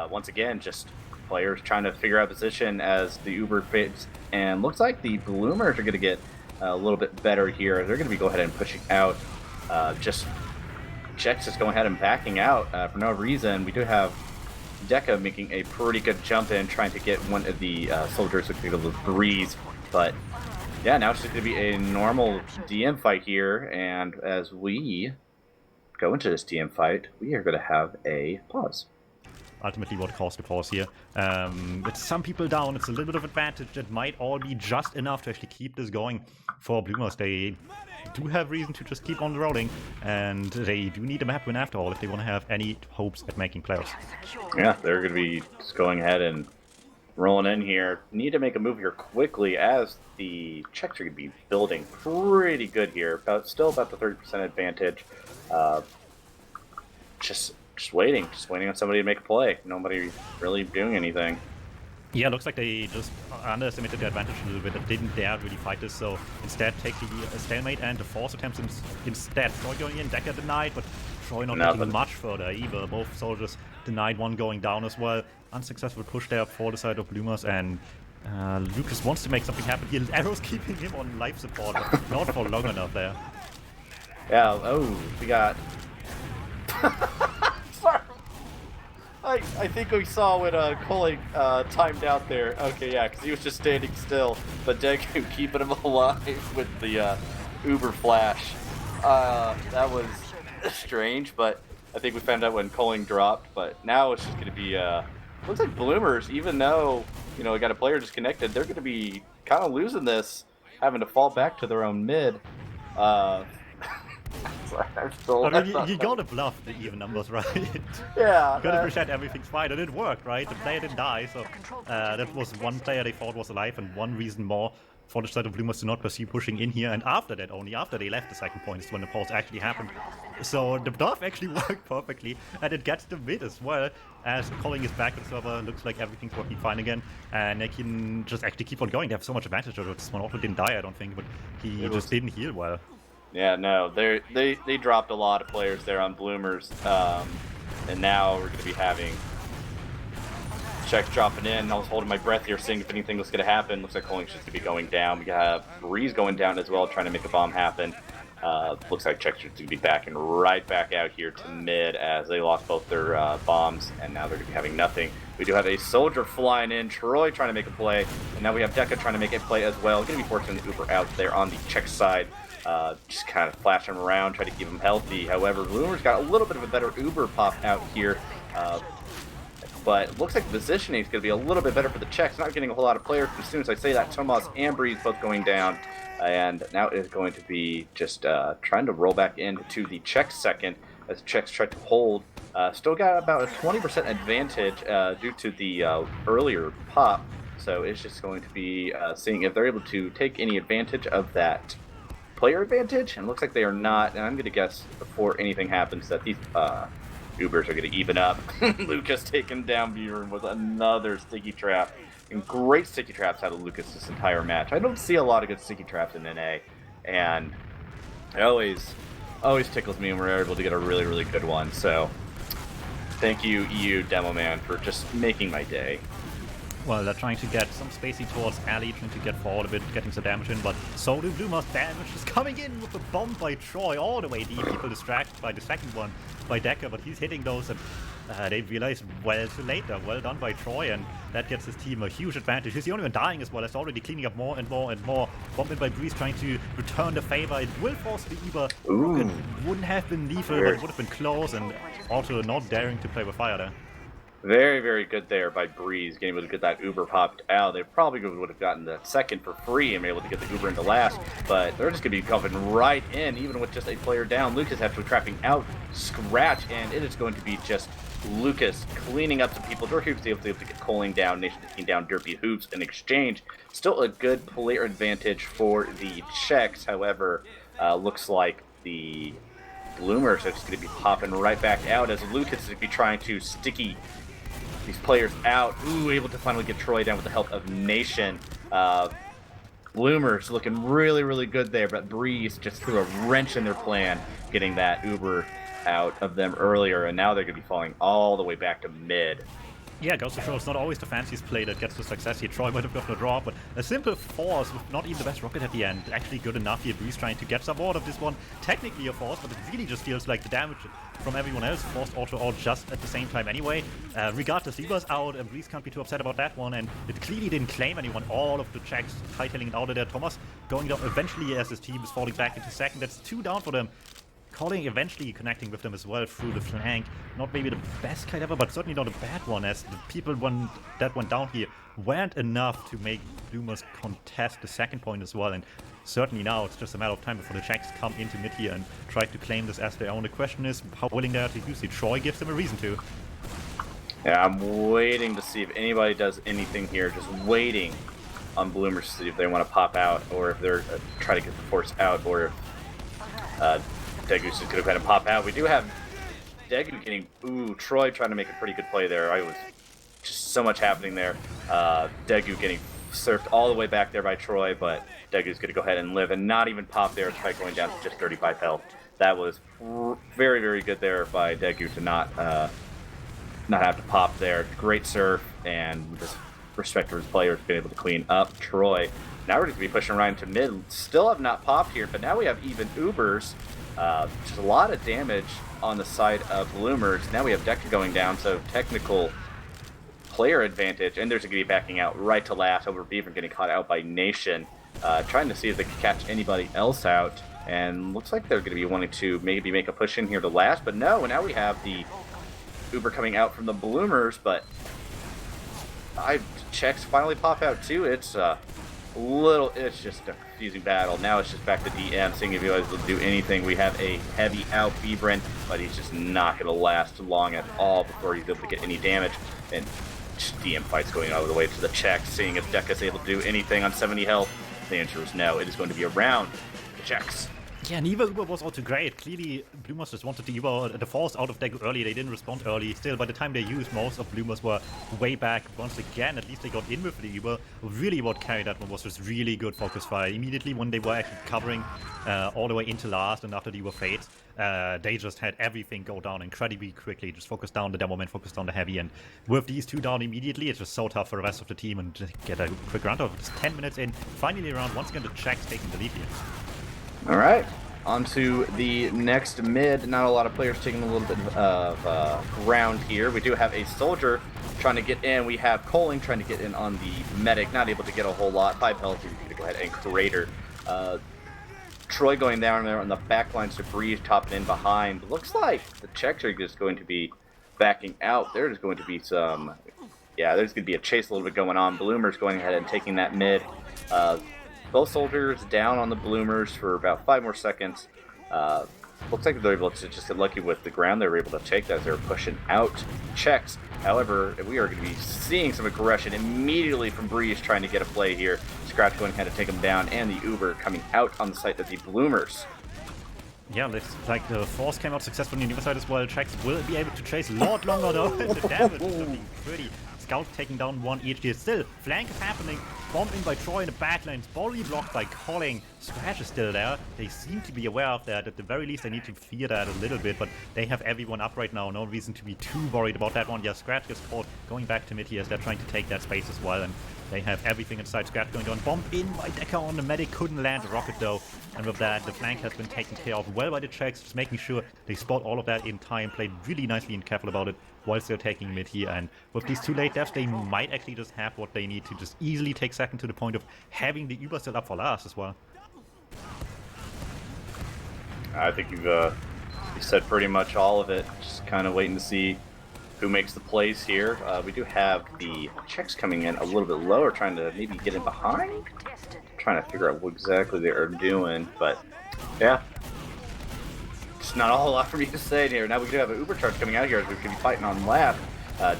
Once again, just players trying to figure out position as the Uber fits, and looks like the Bloomers are going to get a little bit better here. They're going to be go ahead and pushing out. Just Czechs just going ahead and backing out for no reason. We do have Deca making a pretty good jump in, trying to get one of the soldiers with the Breeze. But yeah, now it's just going to be a normal DM fight here, and as we go into this DM fight, we are going to have a pause. Ultimately what caused the pause here. With some people down, it's a little bit of advantage. It might all be just enough to actually keep this going for Bloomers. They do have reason to just keep on rolling, and they do need a map win after all if they want to have any hopes at making playoffs. Yeah, they're going to be just going ahead and rolling in here. Need to make a move here quickly as the Czechs are going to be building pretty good here. Still about the 30% advantage. Just waiting on somebody to make a play. Nobody really doing anything. Yeah, looks like they just underestimated the advantage a little bit and didn't dare really fight this, so instead take the stalemate and the force attempts instead. Troy going in, Decker denied, but Troy not getting much further either. Both soldiers denied, one going down as well. Unsuccessful push there for the side of Bloomers, and Lucas wants to make something happen here. Arrow's keeping him on life support, but not for long enough there. Yeah, oh, we got... Sorry. I think we saw when Coley timed out there. Okay, yeah, because he was just standing still, but Deku keeping him alive with the Uber flash. That was strange, but I think we found out when Coley dropped. But now it's just going to be looks like Bloomers, even though we got a player disconnected, they're going to be kind of losing this, having to fall back to their own mid. Sorry, you gotta bluff the even numbers, right? Yeah. You gotta pretend everything's fine, and it worked, right? The player didn't die, so that was one player they thought was alive, and one reason more for the side of Bloomers to not pursue pushing in here. And after that, only after they left the second point, is when the pause actually happened. So the bluff actually worked perfectly, and it gets the mid as well. As calling is back on the server, looks like everything's working fine again, and they can just actually keep on going. They have so much advantage over this one. Also didn't die, I don't think, but he just didn't heal well. Yeah, no, they dropped a lot of players there on Bloomers, and now we're going to be having Czechs dropping in. I was holding my breath here, seeing if anything was going to happen. Looks like Colling's just going to be going down. We have Breeze going down as well, trying to make a bomb happen. Looks like Czechs are going to be backing right back out here to mid as they lost both their bombs, and now they're going to be having nothing. We do have a soldier flying in, Troy trying to make a play, and now we have Deca trying to make a play as well. Going to be forcing the Uber out there on the Czech side. Just kind of flashing him around, try to keep him healthy. However, Bloomer's got a little bit of a better Uber pop out here. But it looks like the positioning is going to be a little bit better for the Czechs. Not getting a whole lot of players. As soon as I say that, Tomas and Breeze both going down. And now it is going to be just trying to roll back into the Czechs second as the Czechs try to hold. Still got about a 20% advantage due to the earlier pop. So it's just going to be seeing if they're able to take any advantage of that player advantage, and it looks like they are not, and I'm going to guess before anything happens that these Ubers are going to even up. Lucas taking down Buren with another sticky trap, and great sticky traps out of Lucas this entire match. I don't see a lot of good sticky traps in NA, and it always tickles me when we're able to get a really, really good one, so thank you, EU Demo Man, for just making my day. Well, they're trying to get some spacey towards alley, trying to get forward a bit, getting some damage in, but so do Bloomers. Damage is coming in with the bomb by Troy all the way deep. People distracted by the second one by Decker, but he's hitting those, and they realize well too late there. Well done by Troy, and that gets his team a huge advantage. He's the only one dying as well. It's already cleaning up more and more and more. Bomb in by Breeze trying to return the favor. It will force the Uber. It wouldn't have been lethal, but it would have been close, and also not daring to play with fire there. Very, very good there by Breeze, getting able to get that Uber popped out. They probably would have gotten the second for free and been able to get the Uber into last, but they're just going to be coming right in, even with just a player down. Lucas actually trapping out Scratch, and it is going to be just Lucas cleaning up some people. Wiethoofd able to get Coling down, Nation taking down Wiethoofd in exchange. Still a good player advantage for the Czechs, however, looks like the Bloomers are just going to be popping right back out as Lucas is going to be trying to sticky these players out. Ooh, able to finally get Troy down with the help of Nation. Bloomers looking really, really good there, but Breeze just threw a wrench in their plan, getting that Uber out of them earlier, and now they're going to be falling all the way back to mid. Yeah, goes to show it's not always the fanciest play that gets the success here. Troy might have gotten a draw, but a simple force with not even the best rocket at the end. Actually good enough here. Breeze trying to get some more of this one. Technically a force, but it really just feels like the damage from everyone else forced auto all just at the same time anyway. Regardless, Lieber's out, and Breeze can't be too upset about that one, and it clearly didn't claim anyone. All of the Czechs hightailing it out of there. Thomas going down eventually as his team is falling back into second. That's 2 down for them. Calling eventually connecting with them as well through the flank. Not maybe the best kite ever, but certainly not a bad one, as the people that went down here weren't enough to make Bloomers contest the second point as well. And certainly now it's just a matter of time before the Czechs come into mid here and try to claim this as their own. The question is how willing they are to use it. Troy gives them a reason to. Yeah, I'm waiting to see if anybody does anything here. Just waiting on Bloomers to see if they want to pop out, or if they're trying to get the force out, or if Degus is going to kind of pop out. We do have Degu getting... Ooh, Troy trying to make a pretty good play there. I was just so much happening there. Daegu getting surfed all the way back there by Troy, but Daegu's going to go ahead and live and not even pop there despite going down to just 35 health. That was very, very good there by Daegu to not have to pop there. Great surf, and with his respective players being able to clean up Troy. Now we're going to be pushing right into mid. Still have not popped here, but now we have even Ubers. Just a lot of damage on the side of Bloomers. Now we have Deca going down, so technical player advantage, and there's going to be backing out right to last over Beaver getting caught out by Nation, trying to see if they can catch anybody else out, and looks like they're going to be wanting to maybe make a push in here to last, but no, now we have the Uber coming out from the Bloomers, but checks finally pop out too. It's it's just a confusing battle. Now it's just back to DM, seeing if he was able to do anything. We have a heavy out Bebren, but he's just not going to last long at all before he's able to get any damage, and DM fights going all the way to the checks, seeing if Deca's able to do anything on 70 health. The answer is no. It is going to be around the checks. Yeah, neither Uber was also great. Clearly, Bloomers just wanted to Uber the force out of Daegu early. They didn't respond early. Still, by the time they used, most of Bloomers were way back. Once again, at least they got in with the Uber. Really what carried that one was just really good focus fire. Immediately when they were actually covering all the way into last and after the Uber fades, they just had everything go down incredibly quickly. Just focused down the Demoman, focused down the heavy, and with these two down immediately, it's just so tough for the rest of the team and just get a quick round of just 10 minutes in. Finally around, once again the checks taking the lead here. All right. On to the next mid. Not a lot of players taking a little bit of ground here. We do have a soldier trying to get in. We have Coling trying to get in on the medic. Not able to get a whole lot. 5 health. He's going to go ahead and crater. Troy going down there on the back lines to Breeze, topping in behind. Looks like the Czechs are just going to be backing out. There's going to be some... Yeah, there's going to be a chase a little bit going on. Bloomer's going ahead and taking that mid. Both soldiers down on the Bloomers for about 5 more seconds. Looks like they're able to just get lucky with the ground they were able to take as they were pushing out checks. However, we are going to be seeing some aggression immediately from Breeze trying to get a play here. Scratch going ahead to take him down, and the Uber coming out on the site of the Bloomers. Yeah, looks like the force came out successfully on the other side as well. Checks will be able to chase a lot longer though. The damage is looking pretty. Scout taking down one each here. Still, flank is happening. Bomb in by Troy in the backlines. Body blocked by Colling. Scratch is still there. They seem to be aware of that. At the very least, they need to fear that a little bit. But they have everyone up right now. No reason to be too worried about that one. Yeah, Scratch gets caught going back to mid here as they're trying to take that space as well. And they have everything inside. Scratch going down. Bomb in by Deca on the medic. Couldn't land the rocket though. And with that, the flank has been taken care of well by the checks. Just making sure they spot all of that in time. Played really nicely and careful about it while still taking mid here. And with these 2 late deaths, they might actually just have what they need to just easily take second, to the point of having the Uber still up for last as well. I think you've said pretty much all of it. Just kind of waiting to see who makes the plays here. We do have the checks coming in a little bit lower, trying to maybe get in behind. Trying to figure out what exactly they are doing, but yeah. Just not a whole lot for me to say here. Now we do have an Uber charge coming out here as we could be fighting on lap.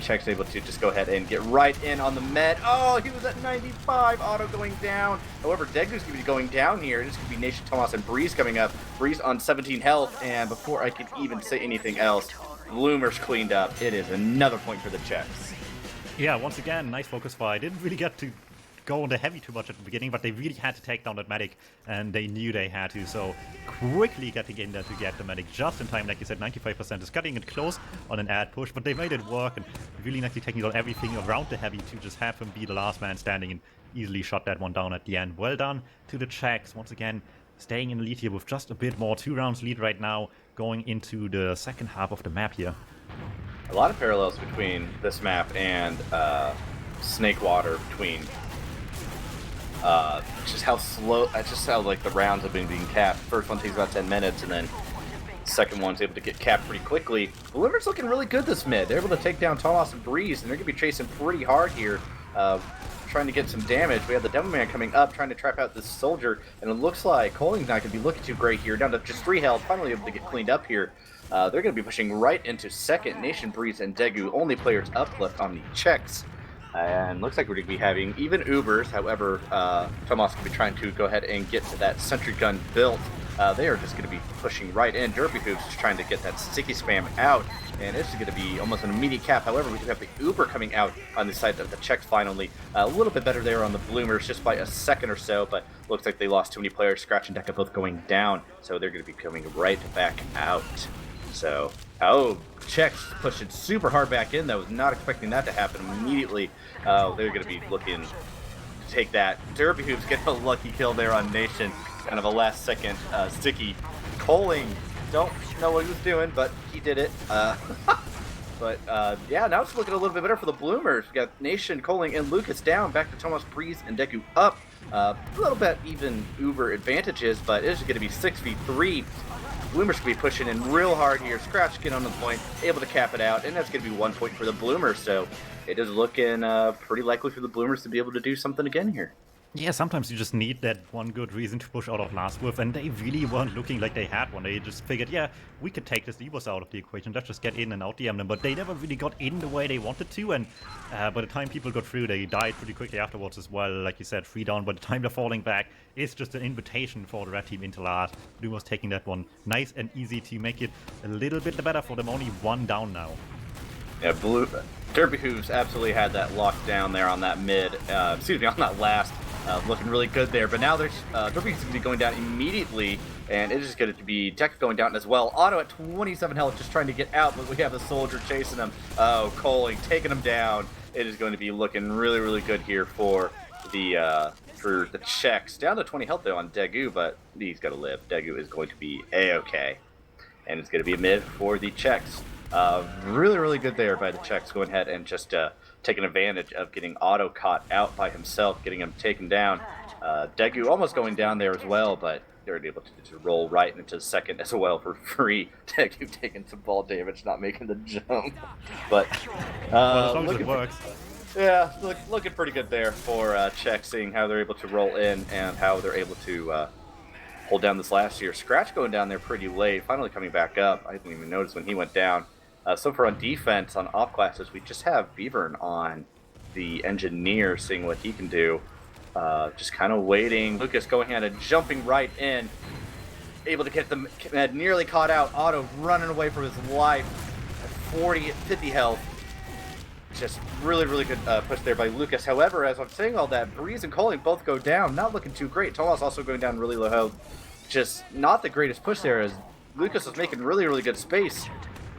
Check's able to just go ahead and get right in on the med. Oh, he was at 95. Auto going down. However, Degu's going to be going down here. This could be Nation, Tomas, and Breeze coming up. Breeze on 17 health, and before I can even say anything else, Bloomer's cleaned up. It is another point for the Czechs. Yeah, once again, nice focus fire. Didn't really get to go on the heavy too much at the beginning, but they really had to take down that medic, and they knew they had to, so quickly getting in there to get the medic just in time. Like you said, 95% is cutting it close on an ad push, but they made it work, and really nicely taking down everything around the heavy to just have him be the last man standing and easily shot that one down at the end. Well done to the Czechs, once again staying in the lead here with just a bit more. 2 rounds lead right now, going into the second half of the map here. A lot of parallels between this map and Snakewater, between just how slow, just how like the rounds have been being capped. First one takes about 10 minutes, and then second one's able to get capped pretty quickly. Bloomer's looking really good this mid. They're able to take down Tomas and Breeze, and they're going to be chasing pretty hard here, trying to get some damage. We have the Demoman coming up, trying to trap out this soldier, and it looks like Coling's not going to be looking too great here. Down to just 3 health, finally able to get cleaned up here. They're going to be pushing right into second. Nation, Breeze, and Daegu, only players up left on the checks. And looks like we're going to be having even Ubers. However, Tomas going to be trying to go ahead and get to that sentry gun built. They are just going to be pushing right in. Wiethoofd is trying to get that sticky spam out, and this is going to be almost an immediate cap. However, we do have the Uber coming out on the side of the Czechs finally. A little bit better there on the Bloomers, just by a second or so, but looks like they lost too many players. Scratch and Deca both going down, so they're going to be coming right back out. So, Czechs pushing super hard back in. I was not expecting that to happen immediately. They're going to be looking to take that. Wiethoofd's getting a lucky kill there on Nation. Kind of a last second sticky. Coling, don't know what he was doing, but he did it. But yeah, now it's looking a little bit better for the Bloomers. We got Nation, Coling, and Lucas down. Back to Thomas, Breeze, and Deku up. A little bit even Uber advantages, but it is going to be 6v3. Bloomers can be pushing in real hard here. Scratch get on the point, able to cap it out, and that's going to be 1 point for the Bloomers. So it is looking pretty likely for the Bloomers to be able to do something again here. Yeah, sometimes you just need that one good reason to push out of last whiff, and they really weren't looking like they had one. They just figured, yeah, we could take this Evos out of the equation, let's just get in and out DM them, but they never really got in the way they wanted to, and by the time people got through, they died pretty quickly afterwards as well. Like you said, 3 down. By the time they're falling back, it's just an invitation for the red team into last. Lumos taking that one nice and easy to make it a little bit better for them, only 1 down now. Yeah, Wiethoofd's absolutely had that locked down there on that mid, on that last. Looking really good there, but now there's Wiethoofd's going to be going down immediately, and it is going to be Tech going down as well. Otto at 27 health, just trying to get out, but we have the soldier chasing him. Oh, Coling taking him down. It is going to be looking really, really good here for the Czechs. Down to 20 health though on Degu, but he's got to live. Degu is going to be a-okay, and it's going to be a mid for the Czechs. Really, really good there by the Czechs going ahead and just taking advantage of getting Otto caught out by himself, getting him taken down. Degu almost going down there as well, but they were able to roll right into the second as well for free. Degu taking some ball damage, not making the jump. But well, as long as it works. Yeah, looking pretty good there for Czech, seeing how they're able to roll in and how they're able to hold down this last year. Scratch going down there pretty late, finally coming back up. I didn't even notice when he went down. So far on defense, on off classes, we just have Beavern on the engineer, seeing what he can do. Just kind of waiting. Lucas going ahead and jumping right in, able to get them nearly caught out. Otto running away from his life at 50 health. Just really, really good push there by Lucas. However, as I'm saying all that, Breeze and Coling both go down. Not looking too great. Tomas also going down really low health. Just not the greatest push there, as Lucas was making really, really good space.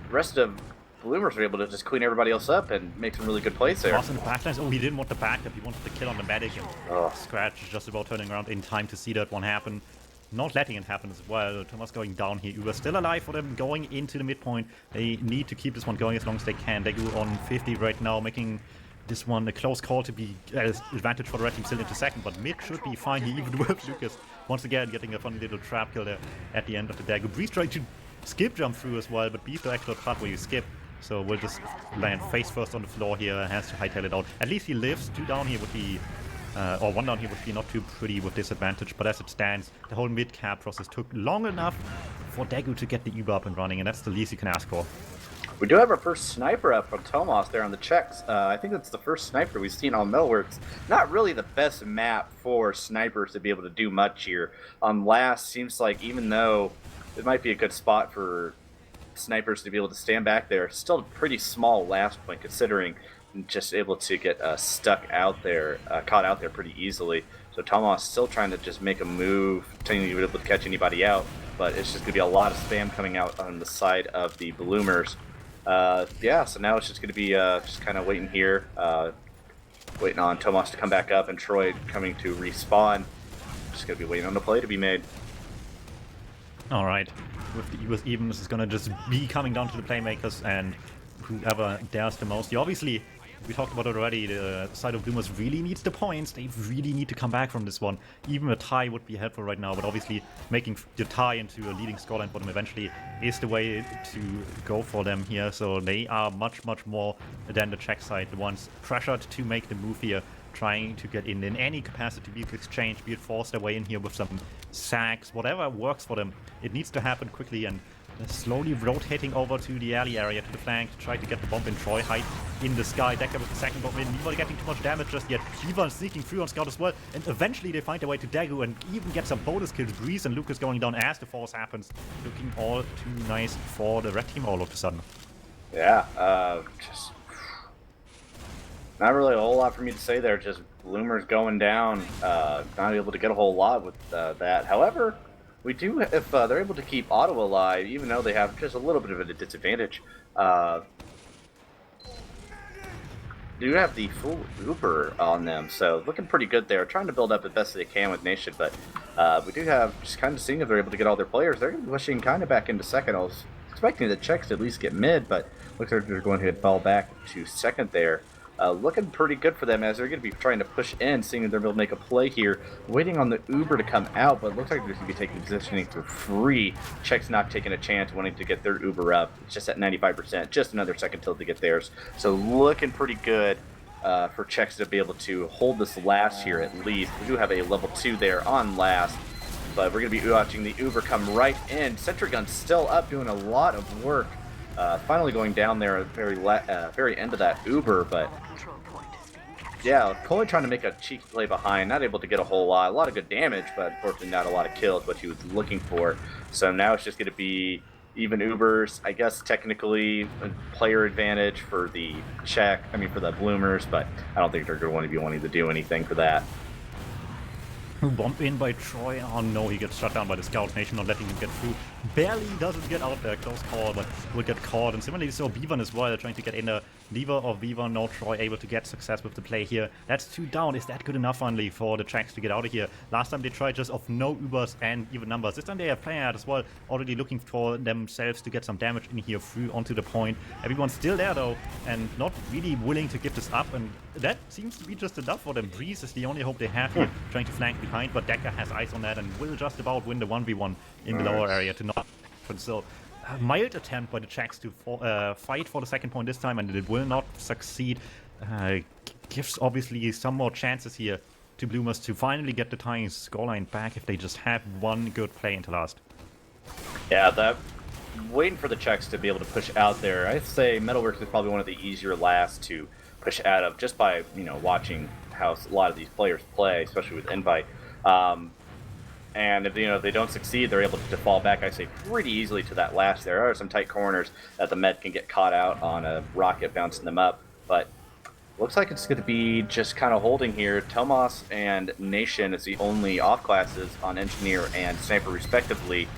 The rest of Bloomers were able to just clean everybody else up and make some really good plays there. Tomas in the backlines. Oh, he didn't want the backup. He wanted the kill on the medic. And Scratch is just about turning around in time to see that one happen. Not letting it happen as well. Thomas going down here. Uber still alive for them, going into the midpoint. They need to keep this one going as long as they can. They go on 50 right now, making this one a close call to be advantage for the red team still into second, but mid should be fine here, even with Lucas once again getting a funny little trap kill there at the end of the Dago. Breeze trying to skip jump through as well, but Beef the actual part where you skip. So we'll just land face first on the floor here, has to hightail it out. At least he lives. 2 down here would be, or 1 down here would be not too pretty with disadvantage, but as it stands, the whole mid-cap process took long enough for Dago to get the Uber up and running, and that's the least you can ask for. We do have our first sniper up from Tomas there on the Czechs. I think that's the first sniper we've seen on Melworks. Not really the best map for snipers to be able to do much here. Last seems like, even though it might be a good spot for snipers to be able to stand back there, still a pretty small last point considering just able to get stuck out there, caught out there pretty easily. So Tomas still trying to just make a move, trying to be able to catch anybody out, but it's just going to be a lot of spam coming out on the side of the Bloomers. Yeah, so now it's just going to be just kind of waiting here, waiting on Tomas to come back up and Troy coming to respawn. Just going to be waiting on the play to be made. Alright, with the US even, this is going to just be coming down to the playmakers and whoever dares the most. Obviously, we talked about it already, the side of Bloomers really needs the points. They really need to come back from this one. Even a tie would be helpful right now, but obviously making the tie into a leading scoreline for them eventually is the way to go for them here. So they are much, much more than the Czech side, the ones pressured to make the move here, trying to get in any capacity, be it exchange, be it force their way in here with some sacks, whatever works for them. It needs to happen quickly, and slowly rotating over to the alley area, to the flank, to try to get the bomb in. Troy high in the sky. Decker with the second bomb in. Not getting too much damage just yet. Py-bun sneaking through on scout as well. And eventually they find their way to Daegu and even get some bonus kills. Breeze and Lucas going down as the force happens. Looking all too nice for the red team all of a sudden. Yeah, just not really a whole lot for me to say there. Just Bloomers going down. Not able to get a whole lot with that. However, we do, if they're able to keep Otto alive, even though they have just a little bit of a disadvantage, do have the full Uber on them, so looking pretty good there. Trying to build up as best they can with Nation, but we do have, just kind of seeing if they're able to get all their players. They're going to be pushing kind of back into second. I was expecting the Czechs to at least get mid, but looks like they're going to fall back to second there. Looking pretty good for them as they're going to be trying to push in, seeing if they're able to make a play here. Waiting on the Uber to come out, but it looks like they're going to be taking positioning for free. Czechs not taking a chance, wanting to get their Uber up. It's just at 95%, just another second till they get theirs. So looking pretty good for Czechs to be able to hold this last here at least. We do have a level 2 there on last, but we're going to be watching the Uber come right in. Sentry Gun's still up, doing a lot of work. Finally going down there at the very end of that Uber, but yeah, Coley trying to make a cheeky play behind, not able to get a whole lot. A lot of good damage, but unfortunately not a lot of kills, what he was looking for. So now it's just going to be even Ubers, I guess technically a player advantage for the for the Bloomers, but I don't think they're going to be wanting to do anything for that. Bump in by Troy. Oh no, he gets shut down by the Scout Nation, not letting him get through. Barely doesn't get out there, close call, but will get caught. And similarly, so Py-bun as well, trying to get in the lever of Py-bun. No, Troy able to get success with the play here. That's 2 down. Is that good enough finally for the Czechs to get out of here? Last time they tried just of no Ubers and even numbers. This time they have playing out as well, already looking for themselves to get some damage in here through onto the point. Everyone's still there though, and not really willing to give this up, and that seems to be just enough for them. Breeze is the only hope they have here, trying to flank behind, but Decker has eyes on that and will just about win the 1v1 in the lower area to not happen. So a mild attempt by the Czechs to fight for the second point this time, and it will not succeed. Gives obviously some more chances here to Bloomers to finally get the tying scoreline back if they just have one good play into last. Yeah, waiting for the Czechs to be able to push out there. I'd say Metalworks is probably one of the easier last to push out of, just by watching how a lot of these players play, especially with Invite. And if they don't succeed, they're able to fall back, I say, pretty easily to that last. There are some tight corners that the Med can get caught out on a rocket bouncing them up, but looks like it's going to be just kind of holding here. Tomas and Nation is the only off classes on Engineer and Sniper respectively.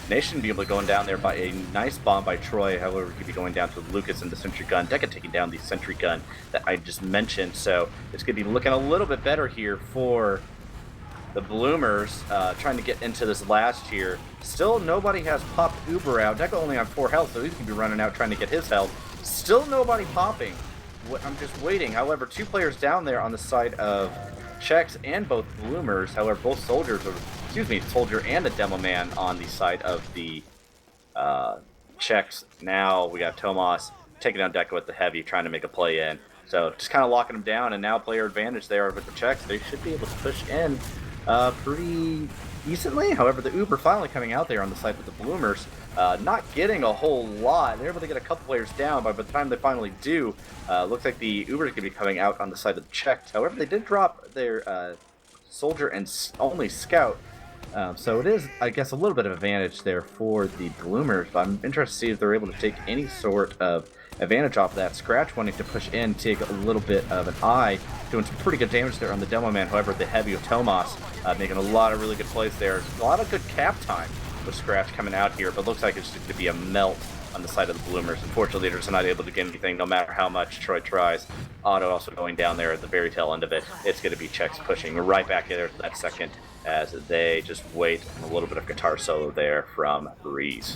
Nation be able to go down there by a nice bomb by Troy. However, he could be going down to Lucas and the Sentry Gun. Deca taking down the Sentry Gun that I just mentioned. So it's going to be looking a little bit better here for the Bloomers, trying to get into this last here. Still nobody has popped Uber out. Deca only on 4 health, so he's going to be running out trying to get his health. Still nobody popping. I'm just waiting. However, 2 players down there on the side of Czechs and both Bloomers. However, both soldiers, soldier and a demo man on the side of the Czechs. Now we got Tomas taking down Deca with the heavy, trying to make a play in. So just kind of locking them down, and now player advantage there with the Czechs. They should be able to push in pretty decently. However, the Uber finally coming out there on the side of the Bloomers, not getting a whole lot. They're able to get a couple players down, but by the time they finally do, looks like the Uber is going to be coming out on the side of the Czechs. However, they did drop their soldier and only scout. So it is, I guess, a little bit of advantage there for the Bloomers, but I'm interested to see if they're able to take any sort of advantage off of that. Scratch wanting to push in, take a little bit of an eye, doing some pretty good damage there on the demo man. However, the heavy of Tomas making a lot of really good plays there. A lot of good cap time with Scratch coming out here, but looks like it's going to be a melt on the side of the Bloomers. Unfortunately, they're just not able to get anything no matter how much Troy tries. Otto also going down there at the very tail end of it. It's going to be Czechs pushing right back in there that second as they just wait, and a little bit of guitar solo there from Breeze.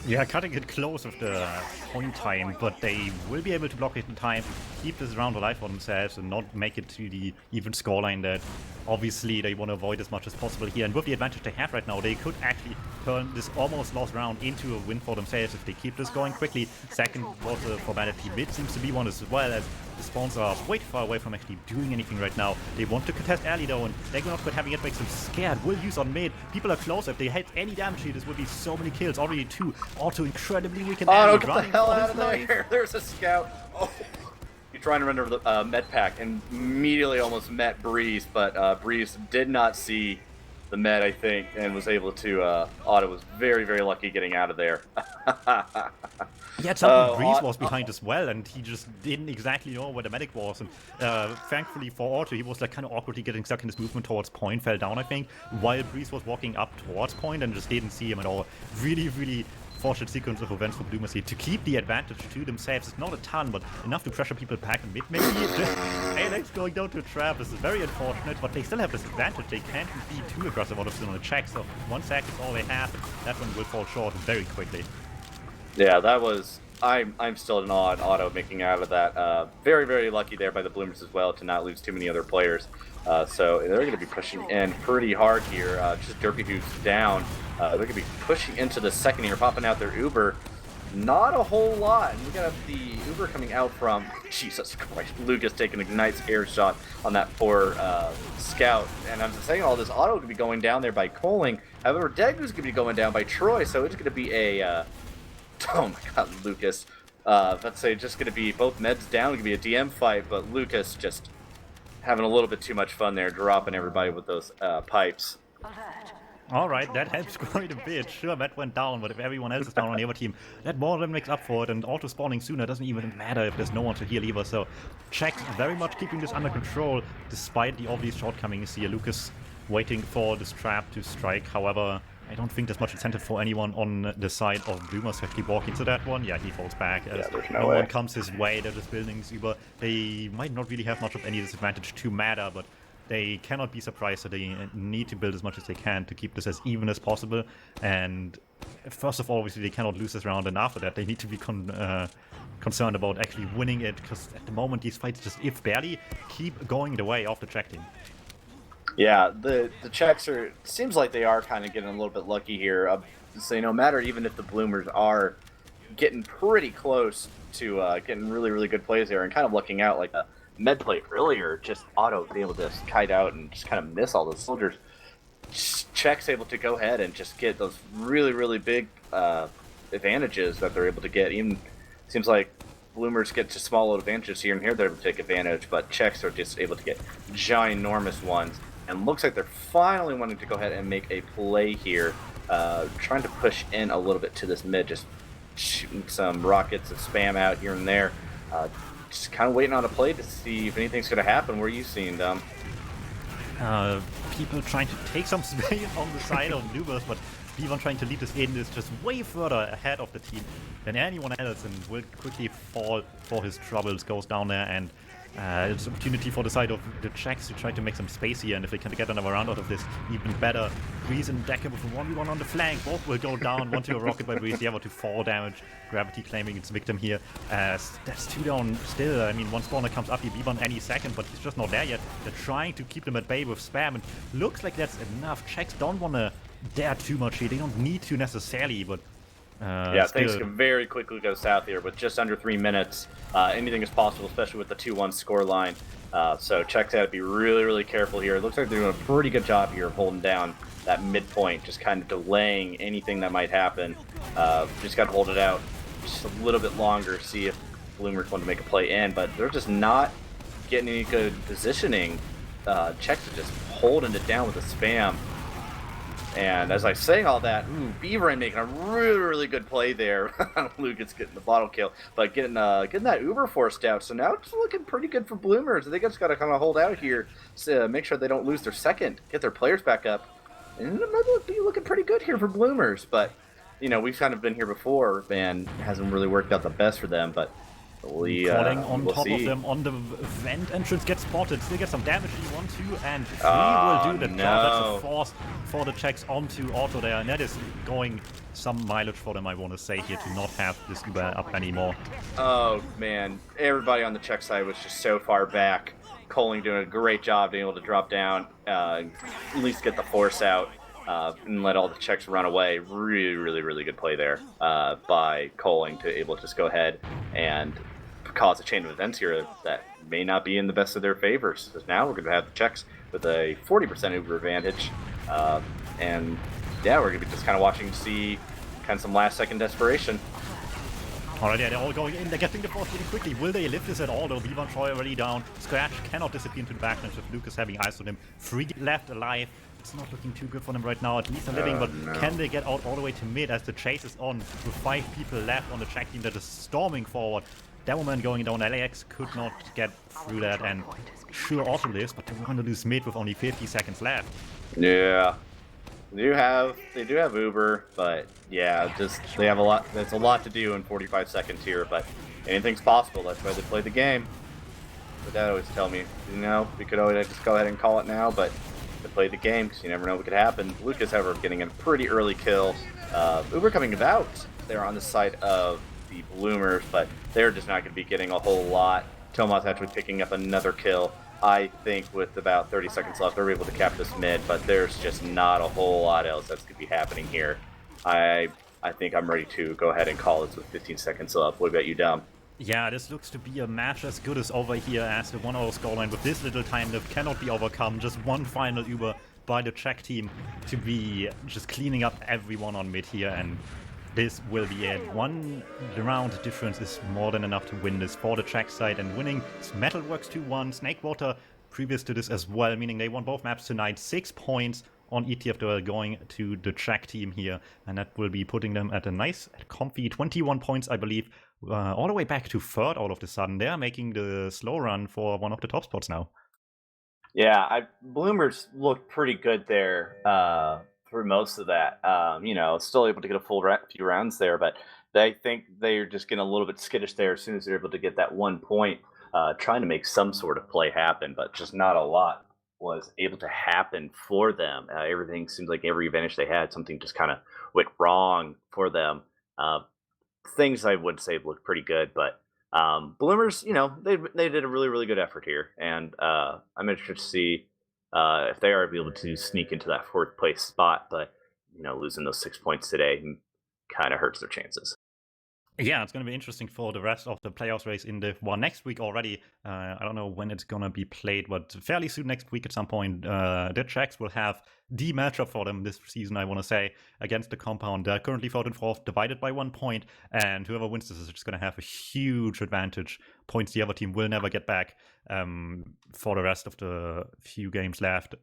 Yeah, cutting it close with the point time, but they will be able to block it in time, keep this round alive for themselves, and not make it to the even scoreline that obviously they want to avoid as much as possible here. And with the advantage they have right now, they could actually turn this almost lost round into a win for themselves if they keep this going quickly. Second was a formality. Mid seems to be one as well, as The spawns are way too far away from actually doing anything right now. They want to contest early though, and they're not quite having it makes them scared. Will use on mid. People are close. If they had any damage here, this would be so many kills. Already 2. Auto incredibly weak and Auto, get the hell out of there! There's a scout. Oh. You're trying to run over the med pack and immediately almost met Breeze, but Breeze did not see the med, I think, and was able to. Auto was very, very lucky getting out of there. Yeah, at some point Breeze was behind as well, and he just didn't exactly know where the medic was. And thankfully for Auto, he was like kind of awkwardly getting stuck in his movement towards point, fell down, I think, while Breeze was walking up towards point and just didn't see him at all. Really, really fortunate sequence of events for Doomercy to keep the advantage to themselves. It's not a ton, but enough to pressure people back in mid. Maybe Alex going down to a trap. This is very unfortunate, but they still have this advantage. They can't be too aggressive out of still on the check, so 1 sec is all they have. That one will fall short very quickly. Yeah, that was. I'm still in awe at Auto making out of that. Very, very lucky there by the Bloomers as well to not lose too many other players. So they're going to be pushing in pretty hard here. Just Wiethoofd down. They're going to be pushing into the second here, popping out their Uber. Not a whole lot. And we got the Uber coming out from, Jesus Christ, Lucas taking a nice air shot on that poor scout. And I'm just saying all this, Auto could be going down there by Coling. However, Degu's going to be going down by Troy, so it's going to be a, oh my god, Lucas. Let's say just going to be both meds down, it's going to be a DM fight, but Lucas just having a little bit too much fun there, dropping everybody with those pipes. Alright, that helps quite a bit. Sure, Matt went down, but if everyone else is down on the other team, that more than makes up for it, and auto-spawning sooner doesn't even matter if there's no one to heal either, so Czech very much keeping this under control, despite the obvious shortcomings here. Lucas waiting for this trap to strike, however, I don't think there's much incentive for anyone on the side of Bloomers to actually walk into that one. Yeah, he falls back as no one comes his way. They're just building Uber. They might not really have much of any disadvantage to matter, but they cannot be surprised, so they need to build as much as they can to keep this as even as possible. And first of all, obviously, they cannot lose this round, and after that, they need to be concerned about actually winning it, because at the moment, these fights just, if barely, keep going the way of the Czech team. Yeah, the Czechs are, seems like they are kind of getting a little bit lucky here. So no matter even if the Bloomers are getting pretty close to getting really, really good plays there and kind of looking out like a med play earlier, just Auto being able to kite out and just kind of miss all those soldiers. Czechs able to go ahead and just get those really, really big advantages that they're able to get. Even seems like Bloomers get to small little advantages here and here, they're able to take advantage, but Czechs are just able to get ginormous ones. And looks like they're finally wanting to go ahead and make a play here, trying to push in a little bit to this mid, just shooting some rockets of spam out here and there. Just kind of waiting on a play to see if anything's going to happen. Where are you seeing them? People trying to take some space on the side of Bloomers, but Py-bun trying to lead this in is just way further ahead of the team than anyone else and will quickly fall for his troubles, goes down there, and it's an opportunity for the side of the Czechs to try to make some space here, and if they can get another round out of this, even better. Breeze and Decker with a 1v1 on the flank, both will go down, one to a rocket by Breeze, the other to 4 damage. Gravity claiming its victim here. That's 2 down still. I mean, one spawner comes up, Py-bun any second, but he's just not there yet. They're trying to keep them at bay with spam, and looks like that's enough. Czechs don't want to dare too much here. They don't need to necessarily, but yeah, things can very quickly go south here with just under 3 minutes. Anything is possible, especially with the 2-1 score line. So Czechs had to be really, really careful here. It looks like they're doing a pretty good job here of holding down that midpoint, just kind of delaying anything that might happen. Just got to hold it out just a little bit longer, see if Bloomers want to make a play in, but they're just not getting any good positioning. Czechs are just holding it down with the spam. And as I was saying all that, Beaver making a really, really good play there. Lucas getting the bottle kill, but getting that Uber forced out. So now it's looking pretty good for Bloomers. They just got to kind of hold out here, so make sure they don't lose their second, get their players back up, and it might be looking pretty good here for Bloomers. But you know, we've kind of been here before, and it hasn't really worked out the best for them. But Calling on top of them on the vent entrance, gets spotted, still get some damage, 1, 2, and 3 will do the job. That's a force for the Czechs onto Auto there, and that is going some mileage for them, I want to say here, to not have this Uber up anymore. Oh man, everybody on the Czech side was just so far back. Coling doing a great job being able to drop down, at least get the force out, and let all the Czechs run away. Really, really, really good play there by Coling to able to just go ahead and cause a chain of events here that may not be in the best of their favors. Because now we're going to have the Czechs with a 40% Uber advantage. And yeah, we're going to be just kind of watching to see kind of some last-second desperation. Alright, yeah, they're all going in. They're getting the force really quickly. Will they live this at all, though? Py-bun Troy already down. Scratch cannot disappear into the backbench with Lucas having eyes on him. 3 left alive. It's not looking too good for them right now. At least they're living, but no. Can they get out all the way to mid as the chase is on with 5 people left on the Czech team that is storming forward? DuMmTm going down. LAX could not get through that, and sure also lives, but they want to lose mid with only 50 seconds left. Yeah. They do have Uber, but yeah, just they have a lot. There's a lot to do in 45 seconds here, but anything's possible. That's why they play the game. But Dad always tell me, you know, we could always just go ahead and call it now, but they play the game because you never know what could happen. Lucas, however, getting a pretty early kill. Uber coming out. They're on the side of the Bloomers, but they're just not going to be getting a whole lot. Tomas actually picking up another kill. I think with about 30 seconds left, they're able to cap this mid, but there's just not a whole lot else that's going to be happening here. I think I'm ready to go ahead and call this with 15 seconds left. What about you, Dom? Yeah, this looks to be a match as good as over here, as the 1-0 scoreline with this little time lift cannot be overcome. Just one final Uber by the Czech team to be just cleaning up everyone on mid here, and this will be it. 1 round difference is more than enough to win this for the Czech side, and winning Metalworks 2-1, Snakewater previous to this as well, meaning they won both maps tonight. 6 points on ETF2L going to the Czech team here, and that will be putting them at a nice, comfy 21 points, I believe, all the way back to 3rd all of a sudden. They are making the slow run for one of the top spots now. Yeah, Bloomers looked pretty good there through most of that. You know, still able to get a full few rounds there, but I think they're just getting a little bit skittish there as soon as they're able to get that 1 point, trying to make some sort of play happen, but just not a lot was able to happen for them. Everything seems like every advantage they had, something just kind of went wrong for them. Things I would say looked pretty good, but Bloomers, you know, they did a really good effort here, and I'm interested to see if they are able to sneak into that 4th place spot. But you know, losing those 6 points today kind of hurts their chances. Yeah, it's going to be interesting for the rest of the playoffs race in Div 1 next week already. I don't know when it's going to be played, but fairly soon next week at some point, the Czechs will have the matchup for them this season, I want to say, against the compound. They're currently 3rd and 4th, divided by 1 point, and whoever wins this is just going to have a huge advantage. Points the other team will never get back for the rest of the few games left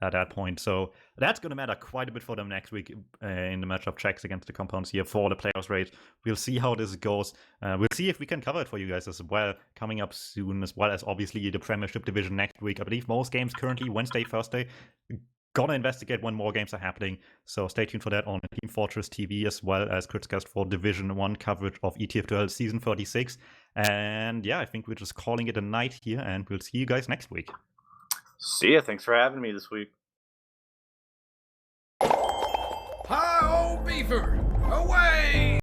at that point. So that's going to matter quite a bit for them next week in the matchup checks against the compounds here for the playoffs race. We'll see how this goes. We'll see if we can cover it for you guys as well, coming up soon, as well as obviously the Premiership Division next week. I believe most games currently Wednesday, Thursday. Gonna investigate when more games are happening, so stay tuned for that on Team Fortress TV, as well as Kritzcast for Division 1 coverage of ETF2L Season 36. And yeah, I think we're just calling it a night here, and we'll see you guys next week. See ya. Thanks for having me this week. Hi, old beaver! Away!